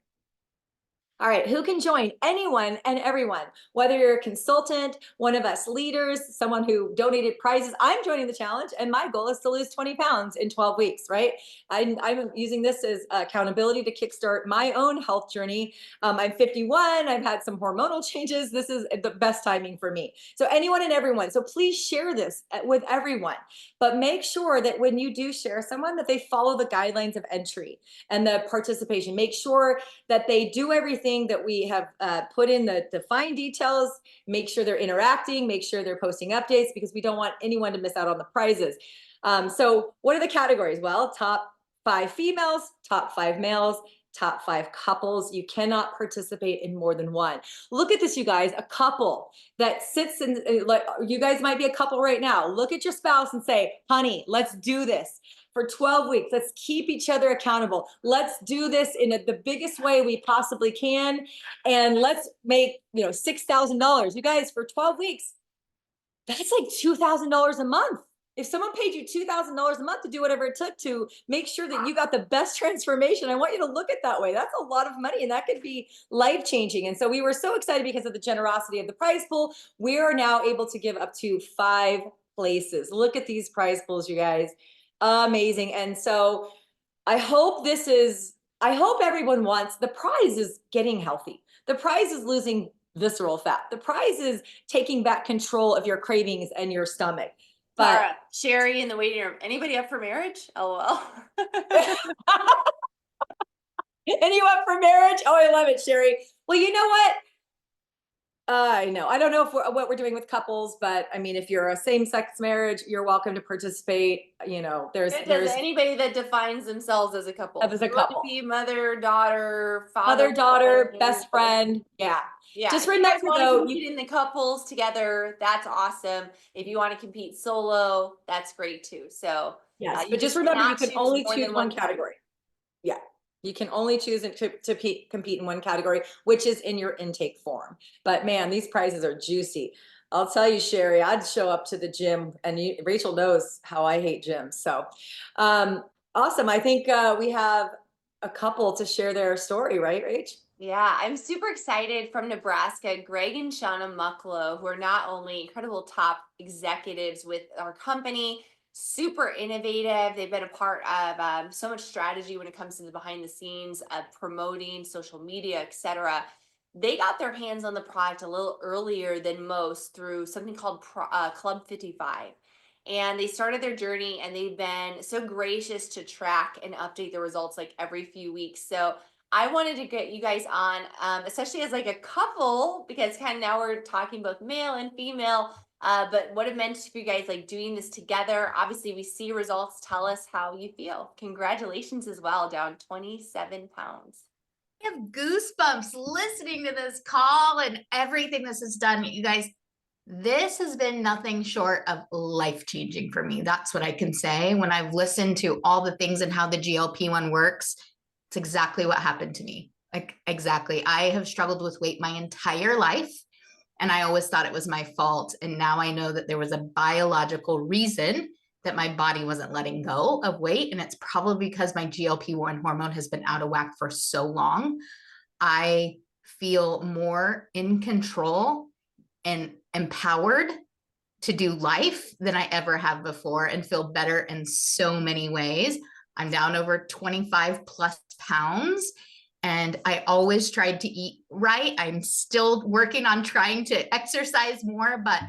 All right, who can join? Anyone and everyone, whether you're a consultant, one of us leaders, someone who donated prizes. I'm joining the challenge, and my goal is to lose 20 pounds in 12 weeks, right? I'm using this as accountability to kickstart my own health journey. I'm 51, I've had some hormonal changes. This is the best timing for me. So anyone and everyone, so please share this with everyone, but make sure that when you do share someone, that they follow the guidelines of entry and the participation. Make sure that they do everything that we have put in the fine details, make sure they're interacting, make sure they're posting updates, because we don't want anyone to miss out on the prizes. So what are the categories? Well, top 5 females, top 5 males, top 5 couples. You cannot participate in more than one. Look at this, you guys, a couple that sits in, like, you guys might be a couple right now. Look at your spouse and say, honey, let's do this. For 12 weeks, let's keep each other accountable. Let's do this in the biggest way we possibly can. And let's make, you know, $6,000. You guys, for 12 weeks, that's like $2,000 a month if someone paid you $2,000 a month to do whatever it took to make sure that you got the best transformation, I want you to look at that way. That's a lot of money, and that could be life changing. And so we were so excited because of the generosity of the prize pool. We are now able to give up to 5 places. Look at these prize pools, you guys. Amazing. And so I hope everyone wants, the prize is getting healthy. The prize is losing visceral fat. The prize is taking back control of your cravings and your stomach. But Tara, Sherry in the waiting room. Anybody up for marriage? LOL. and you up for marriage? Oh, I love it, Sherry. Well, you know what? I know. I don't know what we're doing with couples, but I mean, if you're a same-sex marriage, you're welcome to participate. You know, there's anybody that defines themselves as a couple. As a You want to couple. be mother, daughter, father, mother, daughter, friend. best friend. Yeah. Yeah. Just if you guys remember want though, to compete in the couples together, that's awesome. If you want to compete solo, that's great too. So yes, you but just remember you cannot can only more choose than one category. Yeah. You can only choose to compete in one category, which is in your intake form. But man, these prizes are juicy. I'll tell you, Sherry, I'd show up to the gym, and Rachel knows how I hate gyms. So awesome. I think we have a couple to share their story, right, Rach? Yeah, I'm super excited from Nebraska. Greg and Shauna Mucklow, who are not only incredible top executives with our company, super innovative. They've been a part of so much strategy when it comes to the behind the scenes of promoting social media, etc. They got their hands on the product a little earlier than most through something called Club 55. And they started their journey, and they've been so gracious to track and update the results like every few weeks. So I wanted to get you guys on, especially as like a couple, because kind of now we're talking both male and female, but what it meant for you guys, like doing this together. Obviously, we see results. Tell us how you feel. Congratulations as well, down 27 pounds. I have goosebumps listening to this call and everything this has done. You guys, this has been nothing short of life-changing for me. That's what I can say. When I've listened to all the things and how the GLP-1 works, it's exactly what happened to me. Like, exactly. I have struggled with weight my entire life, and I always thought it was my fault. And now I know that there was a biological reason that my body wasn't letting go of weight. And it's probably because my GLP-1 hormone has been out of whack for so long. I feel more in control and empowered to do life than I ever have before, and feel better in so many ways. I'm down over 25 plus pounds, and I always tried to eat right. I'm still working on trying to exercise more, but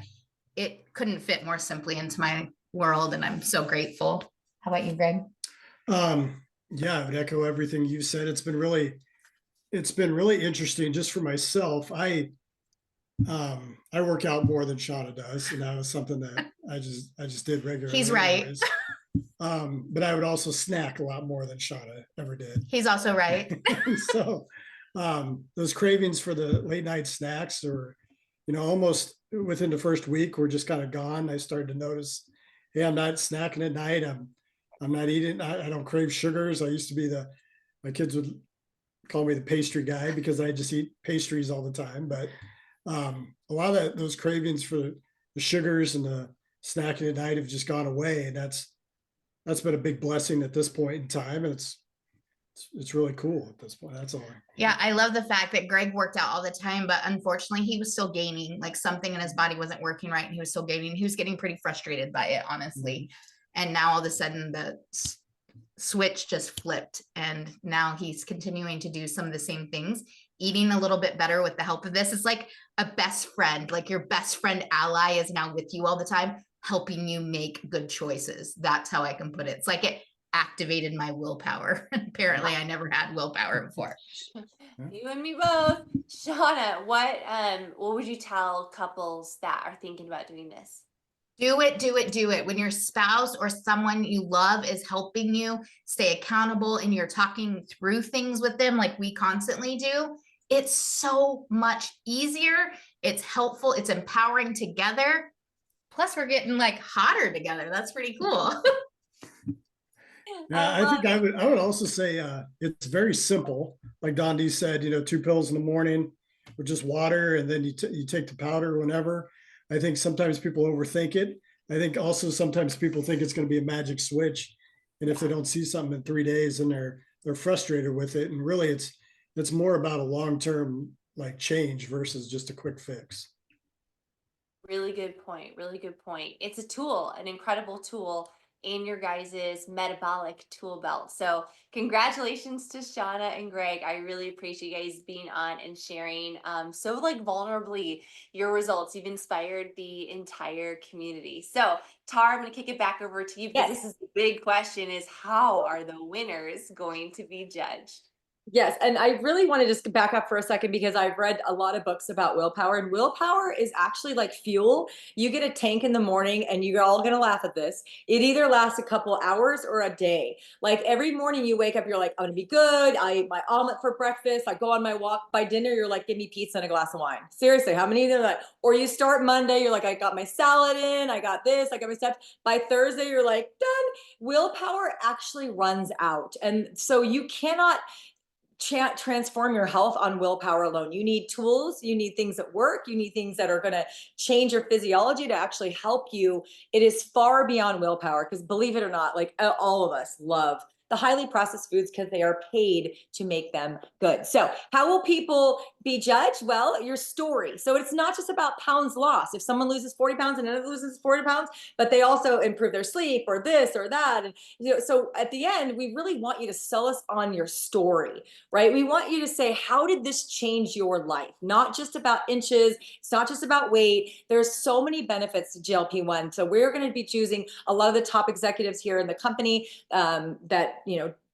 it couldn't fit more simply into my world, and I'm so grateful. How about you, Greg? Yeah, I would echo everything you said. It's been really interesting just for myself. I work out more than Shauna does, and that was something that I just did regularly. He's right. Anyways. But I would also snack a lot more than Shauna ever did. He's also right. So those cravings for the late night snacks, or almost within the first week, were just kind of gone. I started to notice, hey, I'm not snacking at night. I'm not eating. I don't crave sugars. I used to be my kids would call me the pastry guy because I just eat pastries all the time. But a lot of those cravings for the sugars and the snacking at night have just gone away, and that's been a big blessing at this point in time. And it's really cool at this point. That's all. Yeah, I love the fact that Greg worked out all the time, but unfortunately he was still gaining, like something in his body wasn't working right, and he was still gaining. He was getting pretty frustrated by it, honestly. And now all of a sudden the switch just flipped, and now he's continuing to do some of the same things, eating a little bit better with the help of this. It's like a best friend, like your best friend ally is now with you all the time, helping you make good choices. That's how I can put it. It's like it activated my willpower. Apparently I never had willpower before. You and me both. Shauna, what would you tell couples that are thinking about doing this? Do it, do it, do it. When your spouse or someone you love is helping you stay accountable and you're talking through things with them like we constantly do, it's so much easier. It's helpful. It's empowering together. Plus we're getting like hotter together. That's pretty cool. Yeah, I think I would also say it's very simple. Like Dondee said, 2 pills in the morning with just water, and then you take the powder whenever. I think sometimes people overthink it. I think also sometimes people think it's going to be a magic switch. And if they don't see something in 3 days, then they're frustrated with it. And really it's more about a long-term like change versus just a quick fix. Really good point. Really good point. It's a tool, an incredible tool in your guys' metabolic tool belt. So congratulations to Shauna and Greg. I really appreciate you guys being on and sharing so like vulnerably your results. You've inspired the entire community. So Tara, I'm gonna kick it back over to you because Yes. this is the big question is how are the winners going to be judged? Yes, and I really want to just back up for a second because I've read a lot of books about willpower, and willpower is actually like fuel. You get a tank in the morning, and you're all going to laugh at this. It either lasts a couple hours or a day. Like every morning you wake up, you're like, I'm going to be good. I eat my omelet for breakfast. I go on my walk. By dinner, you're like, give me pizza and a glass of wine. Seriously, how many of them? Like, or you start Monday, you're like, I got my salad in, I got this, I got my steps. By Thursday, you're like, done. Willpower actually runs out, and so you cannot transform your health on willpower alone. You need tools, you need things that work, you need things that are going to change your physiology to actually help you. It is far beyond willpower because believe it or not, like all of us love the highly processed foods because they are paid to make them good. So how will people be judged? Well, your story. So it's not just about pounds lost. If someone loses 40 pounds and another loses 40 pounds, but they also improve their sleep or this or that. And so at the end, we really want you to sell us on your story, right? We want you to say, how did this change your life? Not just about inches. It's not just about weight. There's so many benefits to GLP-1. So we're going to be choosing a lot of the top executives here in the company that,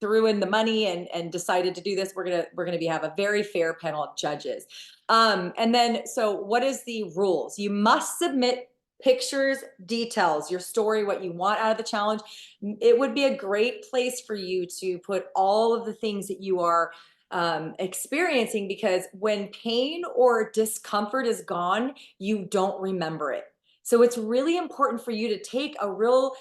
threw in the money and decided to do this. We're going to have a very fair panel of judges. And then, so what is the rules? You must submit pictures, details, your story, what you want out of the challenge. It would be a great place for you to put all of the things that you are experiencing, because when pain or discomfort is gone, you don't remember it. So it's really important for you to take a real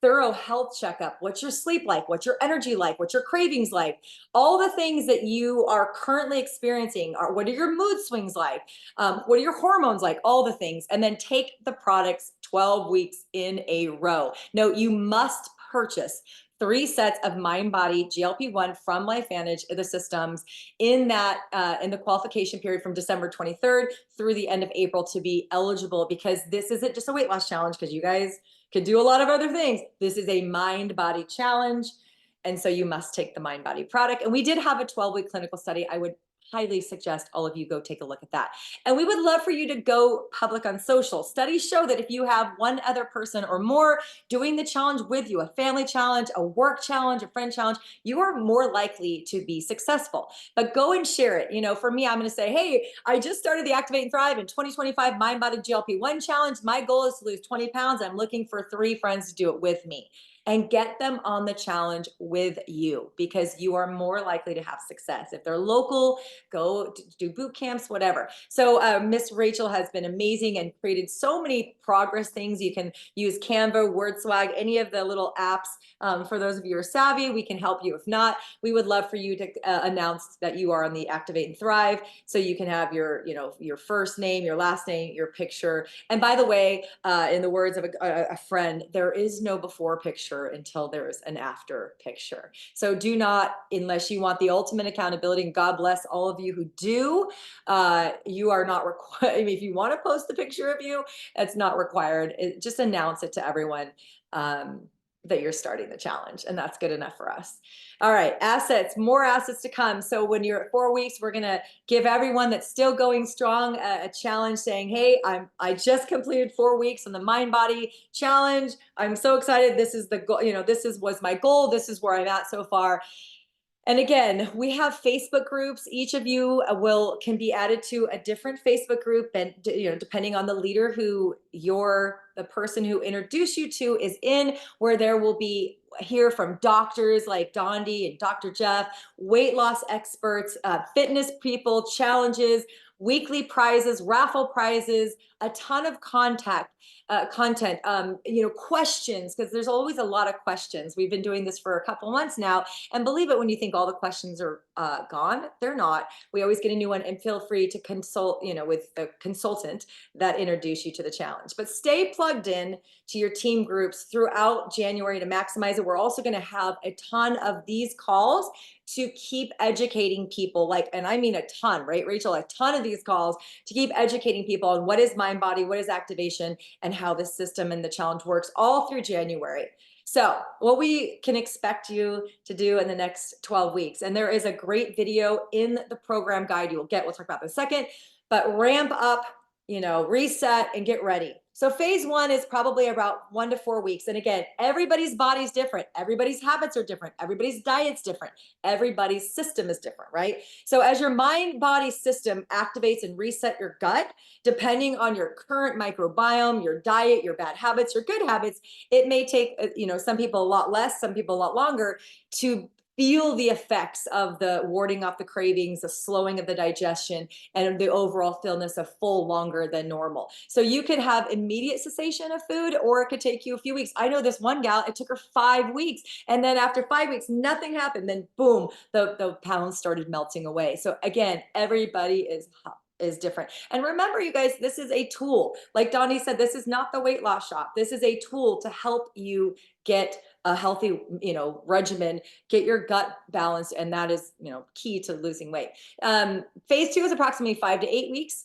thorough health checkup. What's your sleep like? What's your energy like? What's your cravings like? All the things that you are currently experiencing are, what are your mood swings like? What are your hormones like? All the things. And then take the products 12 weeks in a row. No, you must purchase 3 sets of MindBody GLP-1 from LifeVantage, the systems, in the qualification period from December 23rd through the end of April to be eligible, because this isn't just a weight loss challenge, because you guys could do a lot of other things. This is a MindBody challenge. And so you must take the MindBody product. And we did have a 12-week clinical study. I would highly suggest all of you go take a look at that. And we would love for you to go public on social. Studies show that if you have one other person or more doing the challenge with you, a family challenge, a work challenge, a friend challenge, you are more likely to be successful. But go and share it. For me, I'm going to say, hey, I just started the Activate and Thrive in 2025 MindBody GLP-1 challenge. My goal is to lose 20 pounds. I'm looking for 3 friends to do it with me. And get them on the challenge with you, because you are more likely to have success. If they're local, go do boot camps, whatever. So Miss Rachel has been amazing and created so many progress things. You can use Canva, WordSwag, any of the little apps. For those of you who are savvy, we can help you. If not, we would love for you to announce that you are on the Activate and Thrive, so you can have your first name, your last name, your picture. And by the way, in the words of a friend, there is no before picture until there's an after picture. So do not, unless you want the ultimate accountability, and God bless all of you who do, you are not required. I mean, if you want to post the picture of you, it's not required. Just announce it to everyone that you're starting the challenge, and that's good enough for us. All right, assets, more assets to come. So when you're at 4 weeks, we're gonna give everyone that's still going strong a challenge, saying, hey, I just completed 4 weeks on the MindBody challenge. I'm so excited. This is the goal, was my goal. This is where I'm at so far. And again, we have Facebook groups. Each of you can be added to a different Facebook group, and depending on the leader who the person who introduced you to is in, where there will be hear from doctors like Dondee and Dr. Jeff, weight loss experts, fitness people, challenges, weekly prizes, raffle prizes, a ton of contact. content, questions, because there's always a lot of questions. We've been doing this for a couple months now, and believe it when you think all the questions are gone, they're not. We always get a new one, and feel free to consult, with the consultant that introduced you to the challenge. But stay plugged in to your team groups throughout January to maximize it. We're also going to have a ton of these calls to keep educating people, and I mean a ton, right, Rachel? A ton of these calls to keep educating people on what is mind body, what is activation, and how the system and the challenge works all through January. So what we can expect you to do in the next 12 weeks. And there is a great video in the program guide you will get. We'll talk about that in a second, but ramp up, reset and get ready. So phase 1 is probably about 1 to 4 weeks. And again, everybody's body's different. Everybody's habits are different. Everybody's diet's different. Everybody's system is different, right? So as your mind body system activates and reset your gut, depending on your current microbiome, your diet, your bad habits, your good habits, it may take, some people a lot less, some people a lot longer to feel the effects of the warding off the cravings, the slowing of the digestion, and the overall fullness of full longer than normal. So you could have immediate cessation of food, or it could take you a few weeks. I know this one gal, it took her 5 weeks. And then after 5 weeks, nothing happened. Then boom, the pounds started melting away. So again, everybody is different. And remember, you guys, this is a tool. Like Dondee said, this is not the weight loss shop. This is a tool to help you get a healthy, regimen, get your gut balanced. And that is, key to losing weight. Phase 2 is approximately 5 to 8 weeks.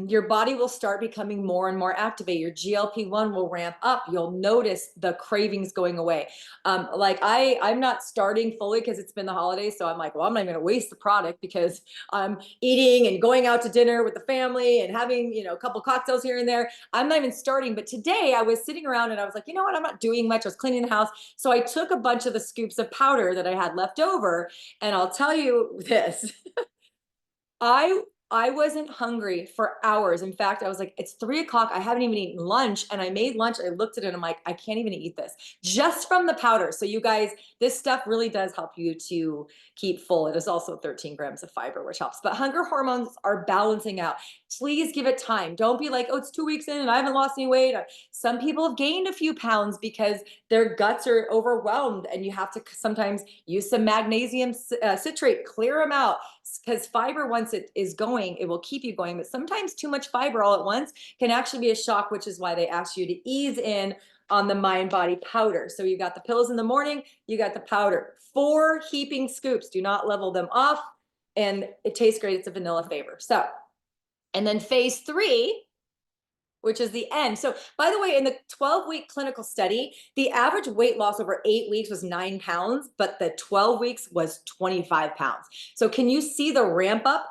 Your body will start becoming more and more activated. Your GLP-1 will ramp up. You'll notice the cravings going away. I'm not starting fully because it's been the holidays. So I'm like, well, I'm not even going to waste the product because I'm eating and going out to dinner with the family and having, a couple cocktails here and there. I'm not even starting. But today I was sitting around and I was like, you know what? I'm not doing much. I was cleaning the house. So I took a bunch of the scoops of powder that I had left over. And I'll tell you this, I wasn't hungry for hours. In fact, I was like, it's 3 o'clock. I haven't even eaten lunch. And I made lunch. I looked at it and I'm like, I can't even eat this just from the powder. So you guys, this stuff really does help you to keep full. It is also 13 grams of fiber, which helps. But hunger hormones are balancing out. Please give it time. Don't be like, oh, it's 2 weeks in and I haven't lost any weight. Some people have gained a few pounds because their guts are overwhelmed and you have to sometimes use some magnesium citrate, clear them out, because fiber, once it is going, it will keep you going. But sometimes too much fiber all at once can actually be a shock, which is why they ask you to ease in on the mind body powder. So you got the pills in the morning, you got the powder. 4 heaping scoops. Do not level them off. And it tastes great. It's a vanilla flavor. So, and then phase 3, which is the end. So by the way, in the 12-week clinical study, the average weight loss over 8 weeks was 9 pounds, but the 12 weeks was 25 pounds. So can you see the ramp up?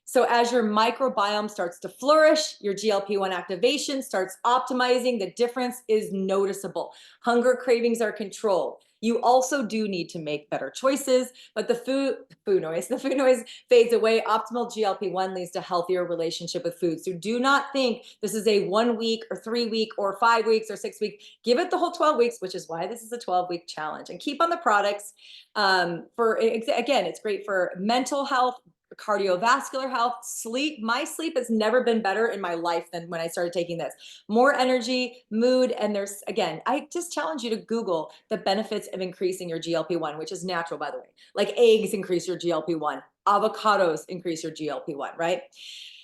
So as your microbiome starts to flourish, your GLP-1 activation starts optimizing, the difference is noticeable. Hunger cravings are controlled. You also do need to make better choices, but the food noise fades away. Optimal GLP-1 leads to healthier relationship with food. So do not think this is a 1 week or 3 week or 5 weeks or 6 weeks. Give it the whole 12 weeks, which is why this is a 12-week challenge. And keep on the products. Again, it's great for mental health, cardiovascular health, sleep. My sleep has never been better in my life than when I started taking this. More energy, mood, and I just challenge you to Google the benefits of increasing your GLP-1, which is natural, by the way. Like eggs increase your GLP-1, avocados increase your GLP-1, right?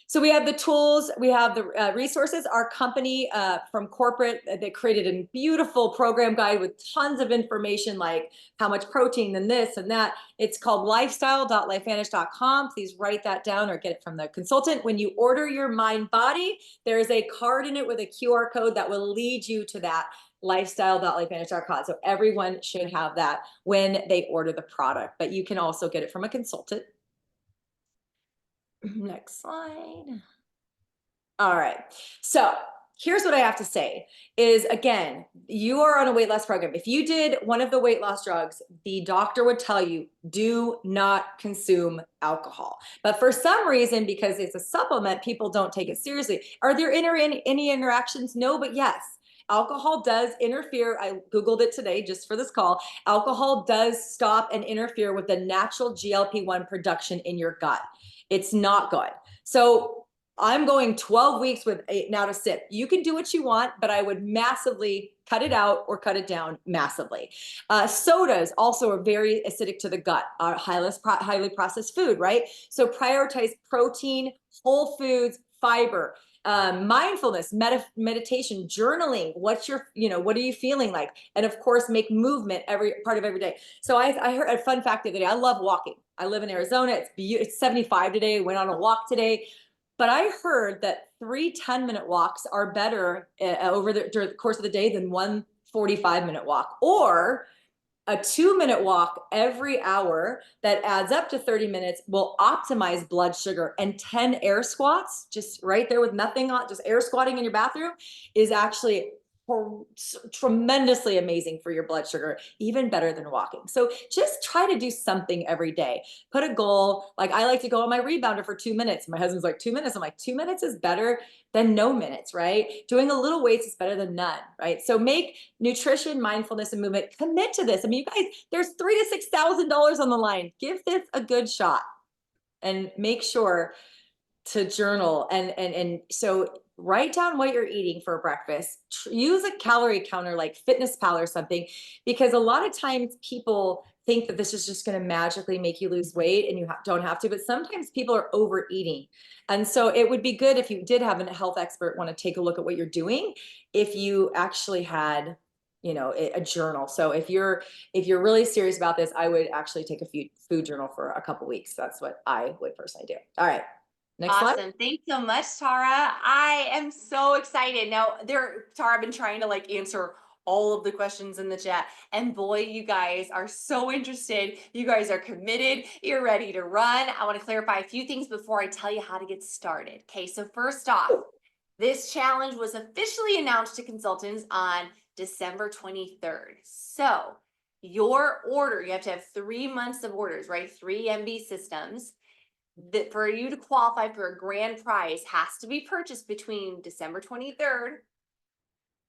So we have the tools, we have the resources. Our company from corporate, they created a beautiful program guide with tons of information, like how much protein and this and that. It's called lifestyle.lifevanish.com. Please write that down or get it from the consultant. When you order your mind body, there is a card in it with a QR code that will lead you to that lifestyle.lifevanish.com. So everyone should have that when they order the product, but you can also get it from a consultant. Next slide. All right. So here's what I have to say is, again, you are on a weight loss program. If you did one of the weight loss drugs, the doctor would tell you, do not consume alcohol. But for some reason, because it's a supplement, people don't take it seriously. Are there any interactions? No, but yes. Alcohol does interfere. I Googled it today just for this call. Alcohol does stop and interfere with the natural GLP-1 production in your gut. It's not good. So I'm going 12 weeks with 8 now to sip. You can do what you want, but I would massively cut it out or cut it down massively. Sodas also are very acidic to the gut, are highly processed food, right? So prioritize protein, whole foods, fiber, mindfulness, meditation, journaling. What are you feeling like? And of course, make movement every part of every day. So I heard a fun fact the other day. I love walking. I live in Arizona. It's 75 today. Went on a walk today. But I heard that 3 10-minute walks are better during the course of the day than one 45-minute walk, or a 2-minute walk every hour that adds up to 30 minutes will optimize blood sugar. And 10 air squats, just right there with nothing on, just air squatting in your bathroom, is actually tremendously amazing for your blood sugar, even better than walking. So just try to do something every day. Put a goal. Like, I like to go on my rebounder for 2 minutes. My husband's like, 2 minutes. I'm like, 2 minutes is better than no minutes, right? Doing a little weights is better than none, right? So make nutrition, mindfulness, and movement, commit to this. I mean, you guys, there's $3,000 to $6,000 on the line. Give this a good shot and make sure to journal. And so write down what you're eating for breakfast. Use a calorie counter like FitnessPal or something, because a lot of times people think that this is just going to magically make you lose weight, and you don't have to, but sometimes people are overeating. And so it would be good if you did have a health expert want to take a look at what you're doing, if you actually had a journal. So if you're really serious about this, I would actually take a food journal for a couple weeks. That's what I would personally do. All right. Next Awesome. slide. Thanks so much, Tara. I am so excited. Now, Tara, I've been trying to answer all of the questions in the chat. And boy, you guys are so interested. You guys are committed. You're ready to run. I want to clarify a few things before I tell you how to get started. Okay, so first off, this challenge was officially announced to consultants on December 23rd. So your order, you have to have 3 months of orders, right? 3 MB systems. That for you to qualify for a grand prize has to be purchased between December 23rd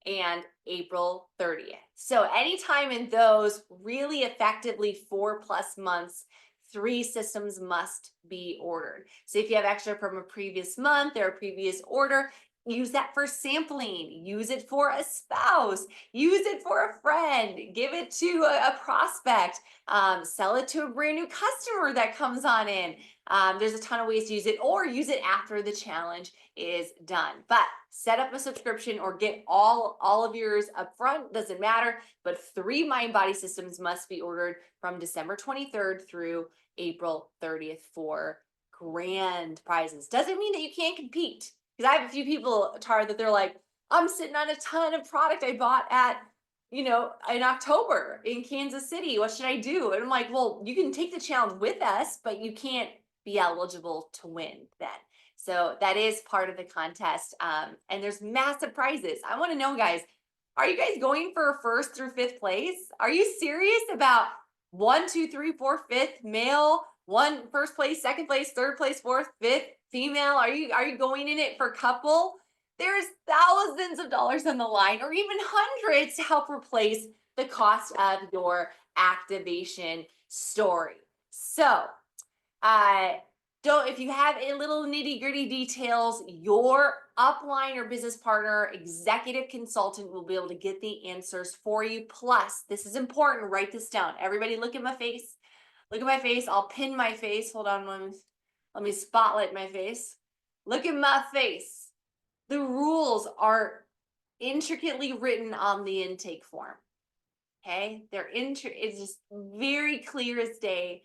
and April 30th. So anytime in those really effectively 4+ months, 3 systems must be ordered. So if you have extra from a previous month or a previous order, use that for sampling, use it for a spouse, use it for a friend, give it to a prospect, sell it to a brand new customer that comes on in. There's a ton of ways to use it, or use it after the challenge is done. But set up a subscription or get all of yours up front, doesn't matter. But 3 mind body systems must be ordered from December 23rd through April 30th for grand prizes. Doesn't mean that you can't compete. Because I have a few people, Tara, that they're like, I'm sitting on a ton of product I bought in October in Kansas City. What should I do? And I'm like, well, you can take the challenge with us, but you can't be eligible to win then. So that is part of the contest. And there's massive prizes. I want to know, guys, are you guys going for 1st through 5th place? Are you serious about 1, 2, 3, 4, 5th male, 1st place, 2nd place, 3rd place, 4th, 5th female? Are you going in it for couple? There's thousands of dollars on the line, or even hundreds, to help replace the cost of your activation story. So if you have a little nitty-gritty details, your upline or business partner, executive consultant will be able to get the answers for you. Plus, this is important, write this down. Everybody look at my face. Look at my face. I'll pin my face. Hold on, let me spotlight my face. Look at my face. The rules are intricately written on the intake form. Okay, it's just very clear as day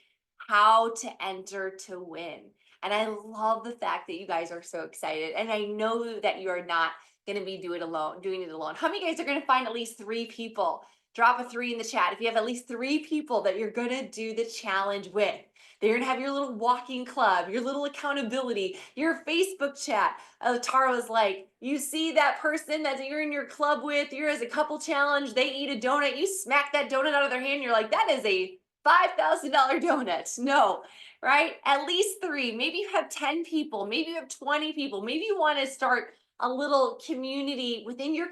how to enter to win. And I love the fact that you guys are so excited. And I know that you are not going to be doing it alone. How many guys are going to find at least 3 people? Drop a 3 in the chat if you have at least 3 people that you're going to do the challenge with. They're going to have your little walking club, your little accountability, your Facebook chat. Tara was like, you see that person that you're in your club with, you're as a couple challenge, they eat a donut, you smack that donut out of their hand, you're like, that is a $5,000 donut. No, right? At least 3. Maybe you have 10 people. Maybe you have 20 people. Maybe you want to start a little community, within your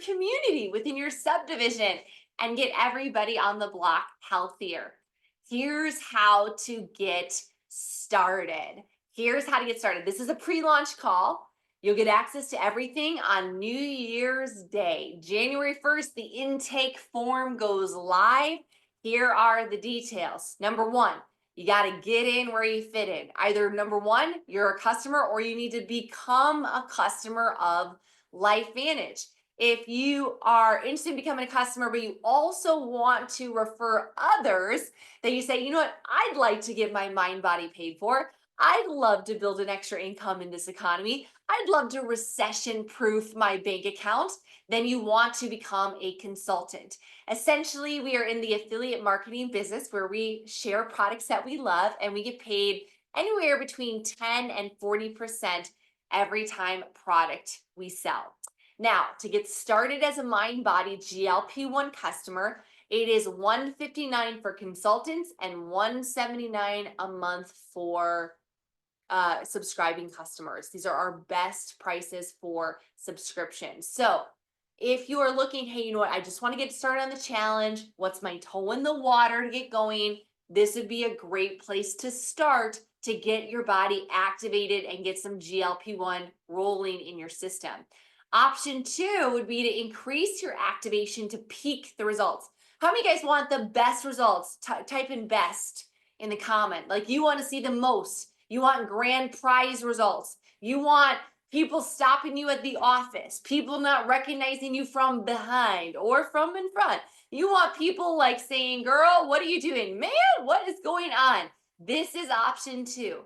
subdivision, and get everybody on the block healthier. Here's how to get started. This is a pre-launch call. You'll get access to everything on New Year's Day. January 1st, the intake form goes live. Here are the details. Number one, you got to get in where you fit in. Either number one, you're a customer, or you need to become a customer of LifeVantage. If you are interested in becoming a customer, but you also want to refer others, then you say, you know what, I'd like to get my mind body paid for. I'd love to build an extra income in this economy. I'd love to recession proof my bank account. Then you want to become a consultant. Essentially, we are in the affiliate marketing business where we share products that we love and we get paid anywhere between 10 and 40% every time product we sell. Now, to get started as a mind body GLP-1 customer, it is $159 for consultants and $179 a month for subscribing customers. These are our best prices for subscription. So if you are looking, hey, you know what, I just want to get started on the challenge. What's my toe in the water to get going? This would be a great place to start to get your body activated and get some GLP-1 rolling in your system. Option two would be to increase your activation to peak the results. How many of you guys want the best results? Type in best in the comment. Like, you want to see the most. You want grand prize results. You want people stopping you at the office, people not recognizing you from behind or from in front. You want people like saying, girl, what are you doing? Man, what is going on? This is option two.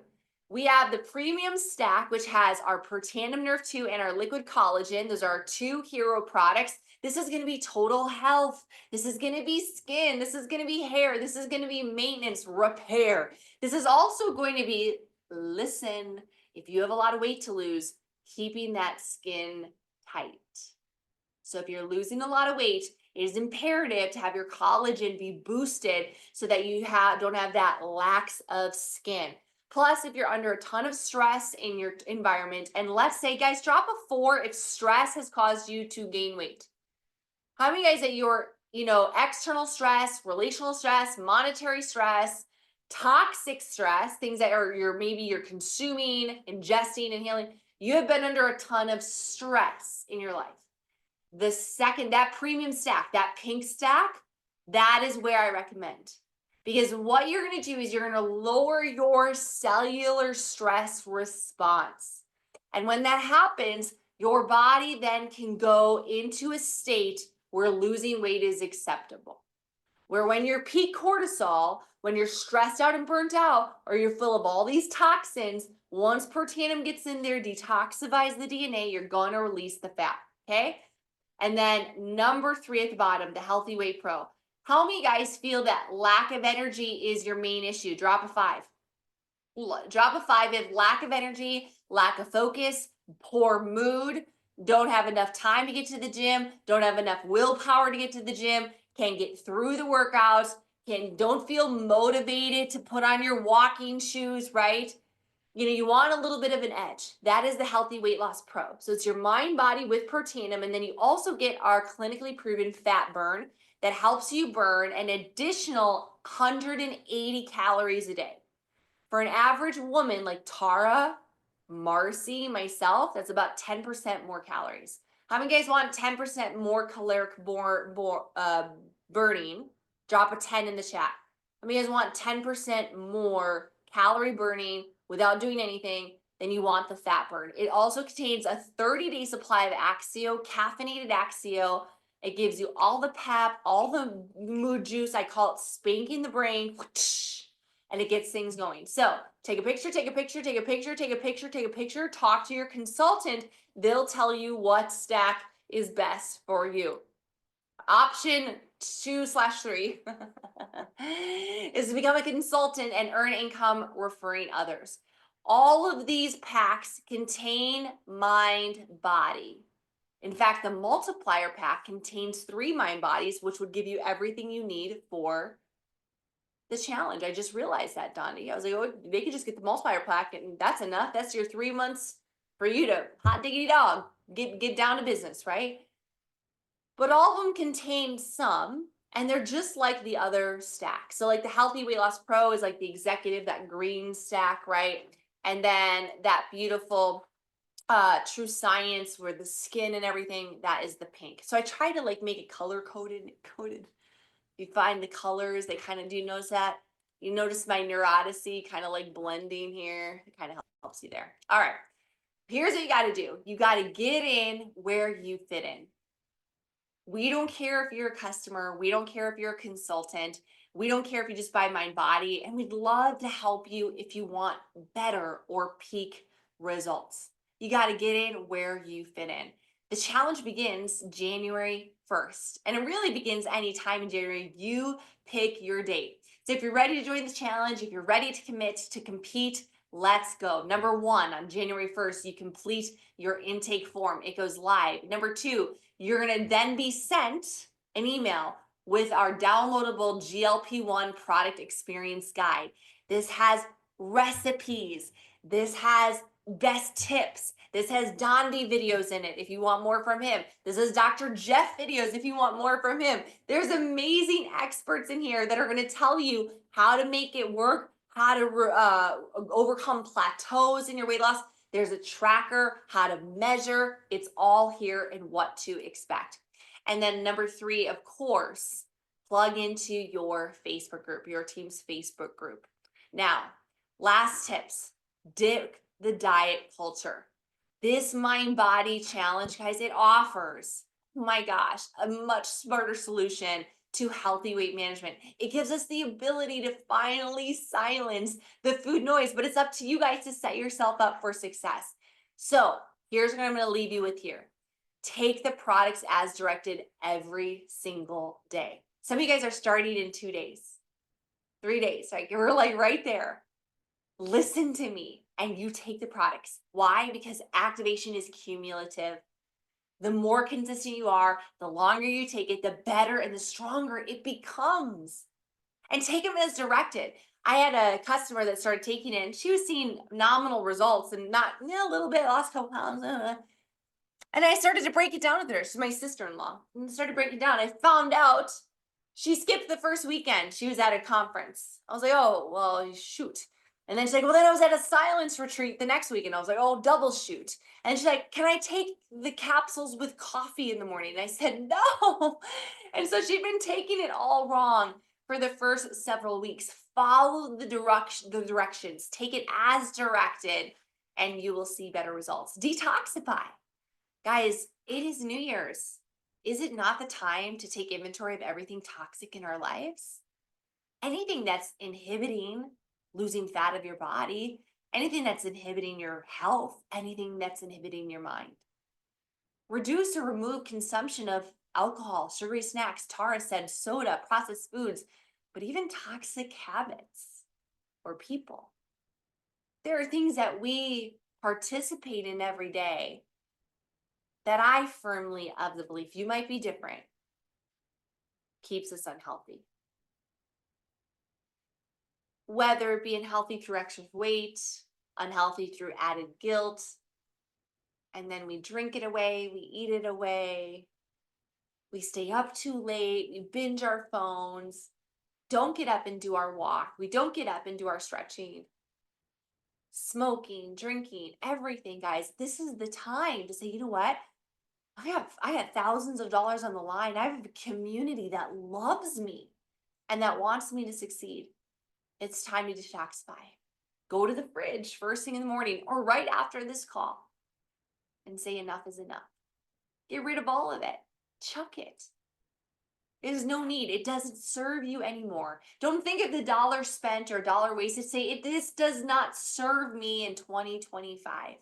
We have the premium stack, which has our Per Tandem Nerve 2 and our liquid collagen. Those are our two hero products. This is going to be total health. This is going to be skin. This is going to be hair. This is going to be maintenance, repair. This is also going to be, listen, if you have a lot of weight to lose, keeping that skin tight. So if you're losing a lot of weight, it is imperative to have your collagen be boosted so that you don't have that lax of skin. Plus, if you're under a ton of stress in your environment, and let's say, guys, drop a 4 if stress has caused you to gain weight. How many guys that your, external stress, relational stress, monetary stress, toxic stress, things that are maybe you're consuming, ingesting, inhaling, you have been under a ton of stress in your life. The second, that premium stack, that pink stack, that is where I recommend. Because what you're going to do is you're going to lower your cellular stress response. And when that happens, your body then can go into a state where losing weight is acceptable. Where when you're peak cortisol, when you're stressed out and burnt out, or you're full of all these toxins, once Per Tandem gets in there, detoxifies the DNA, you're going to release the fat, okay? And then number 3 at the bottom, the Healthy Weight Pro. How many guys feel that lack of energy is your main issue? Drop a 5. Drop a 5 if lack of energy, lack of focus, poor mood, don't have enough time to get to the gym, don't have enough willpower to get to the gym, can't get through the workouts, don't feel motivated to put on your walking shoes, right? You want a little bit of an edge. That is the Healthy Weight Loss Pro. So it's your mind body with Per Tandem, and then you also get our clinically proven fat burn that helps you burn an additional 180 calories a day. For an average woman like Tara, Marcy, myself, that's about 10% more calories. How many guys want 10% more caloric burning? Drop a 10 in the chat. How many guys want 10% more calorie burning without doing anything? Then you want the fat burn. It also contains a 30-day supply of Axio, caffeinated Axio. It gives you all the pep, all the mood juice. I call it spanking the brain, and it gets things going. So take a picture, take a picture, take a picture, take a picture, take a picture, talk to your consultant. They'll tell you what stack is best for you. Option 2/3 is to become a consultant and earn income referring others. All of these packs contain mind body. In fact, the multiplier pack contains 3 mind bodies, which would give you everything you need for the challenge. I just realized that, Dondee. I was like, oh, they could just get the multiplier pack and that's enough. That's your 3 months for you to hot diggity dog, get down to business, right? But all of them contain some, and they're just like the other stack. So like the Healthy Weight Loss Pro is like the executive, that green stack, right? And then that beautiful True Science, where the skin and everything, that is the pink. So I try to like make it color coded. You find the colors, they kind of, do you notice that? You notice my neuroticy kind of like blending here. It kind of helps you there. All right. Here's what you got to do. You got to get in where you fit in. We don't care if you're a customer. We don't care if you're a consultant. We don't care if you just buy Mind Body. And we'd love to help you if you want better or peak results. You got to get in where you fit in. The challenge begins January 1st, and it really begins anytime in January. You pick your date. So if you're ready to join the challenge, if you're ready to commit to compete, let's go. Number 1, on January 1st, you complete your intake form. It goes live. Number 2, you're going to then be sent an email with our downloadable GLP-1 product experience guide. This has recipes. This has best tips. This has Dondee videos in it if you want more from him. This is Dr. Jeff videos if you want more from him. There's amazing experts in here that are going to tell you how to make it work, how to overcome plateaus in your weight loss. There's a tracker, how to measure. It's all here and what to expect. And then number 3, of course, plug into your Facebook group, your team's Facebook group. Now, last tips, dip the diet culture. This Mind Body challenge, guys, it offers, oh my gosh, a much smarter solution to healthy weight management. It gives us the ability to finally silence the food noise, but it's up to you guys to set yourself up for success. So here's what I'm going to leave you with here. Take the products as directed every single day. Some of you guys are starting in 2 days, 3 days, right? You're like right there. Listen to me and you take the products. Why? Because activation is cumulative. The more consistent you are, the longer you take it, the better and the stronger it becomes. And take them as directed. I had a customer that started taking it and she was seeing nominal results and not, a little bit, lost a couple pounds. And I started to break it down with her. She's my sister-in-law. And started breaking it down. I found out she skipped the first weekend. She was at a conference. I was like, oh, well, shoot. And then she's like, well, then I was at a silence retreat the next week. And I was like, oh, double shoot. And she's like, can I take the capsules with coffee in the morning? And I said, no. And so she'd been taking it all wrong for the first several weeks. Follow the directions. Take it as directed, and you will see better results. Detoxify. Guys, it is New Year's. Is it not the time to take inventory of everything toxic in our lives? Anything that's inhibiting losing fat of your body, anything that's inhibiting your health, anything that's inhibiting your mind. Reduce or remove consumption of alcohol, sugary snacks, Tara said, soda, processed foods, but even toxic habits or people. There are things that we participate in every day that I firmly of the belief, you might be different, keeps us unhealthy. Whether it be unhealthy through extra weight, unhealthy through added guilt, and then we drink it away, we eat it away, we stay up too late, we binge our phones, don't get up and do our walk, we don't get up and do our stretching, smoking, drinking, everything, guys. This is the time to say, you know what? I have thousands of dollars on the line. I have a community that loves me and that wants me to succeed. It's time to detoxify. Go to the fridge first thing in the morning or right after this call and say enough is enough. Get rid of all of it. Chuck it. There's no need. It doesn't serve you anymore. Don't think of the dollar spent or dollar wasted. Say, this does not serve me in 2025.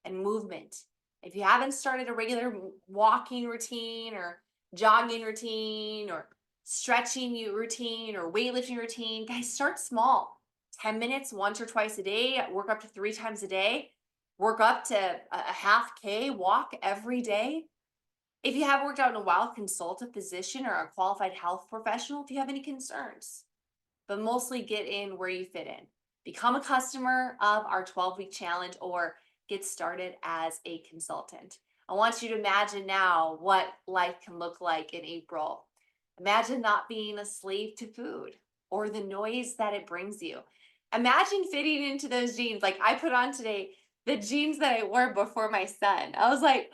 And movement. If you haven't started a regular walking routine or jogging routine or stretching routine or weightlifting routine, guys, start small. 10 minutes once or twice a day, work up to 3 times a day, work up to a half K, walk every day. If you have worked out in a while, consult a physician or a qualified health professional if you have any concerns. But mostly get in where you fit in. Become a customer of our 12-week challenge or get started as a consultant. I want you to imagine now what life can look like in April. Imagine not being a slave to food or the noise that it brings you. Imagine fitting into those jeans like I put on today. the jeans that I wore before my son. I was like,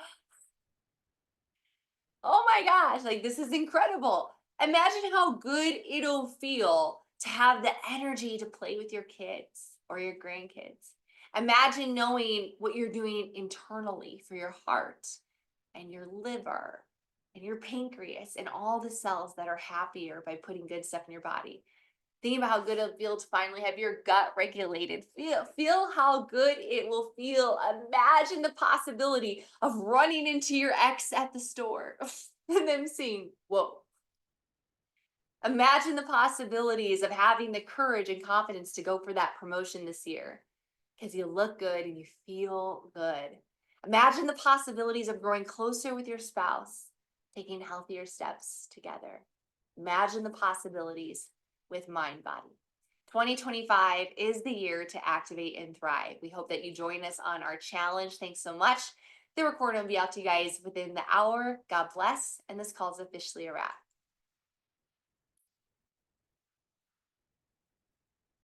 oh my gosh, like this is incredible. Imagine how good it'll feel to have the energy to play with your kids or your grandkids. Imagine knowing what you're doing internally for your heart and your liver and your pancreas and all the cells that are happier by putting good stuff in your body. Think about how good it'll feel to finally have your gut regulated. Feel how good it will feel. Imagine the possibility of running into your ex at the store and them saying, whoa. Imagine the possibilities of having the courage and confidence to go for that promotion this year because you look good and you feel good. Imagine the possibilities of growing closer with your spouse, taking healthier steps together. Imagine the possibilities with mind body. 2025 is the year to activate and thrive. We hope that you join us on our challenge. Thanks so much. The recording will be out to you guys within the hour. God bless. And this call is officially a wrap.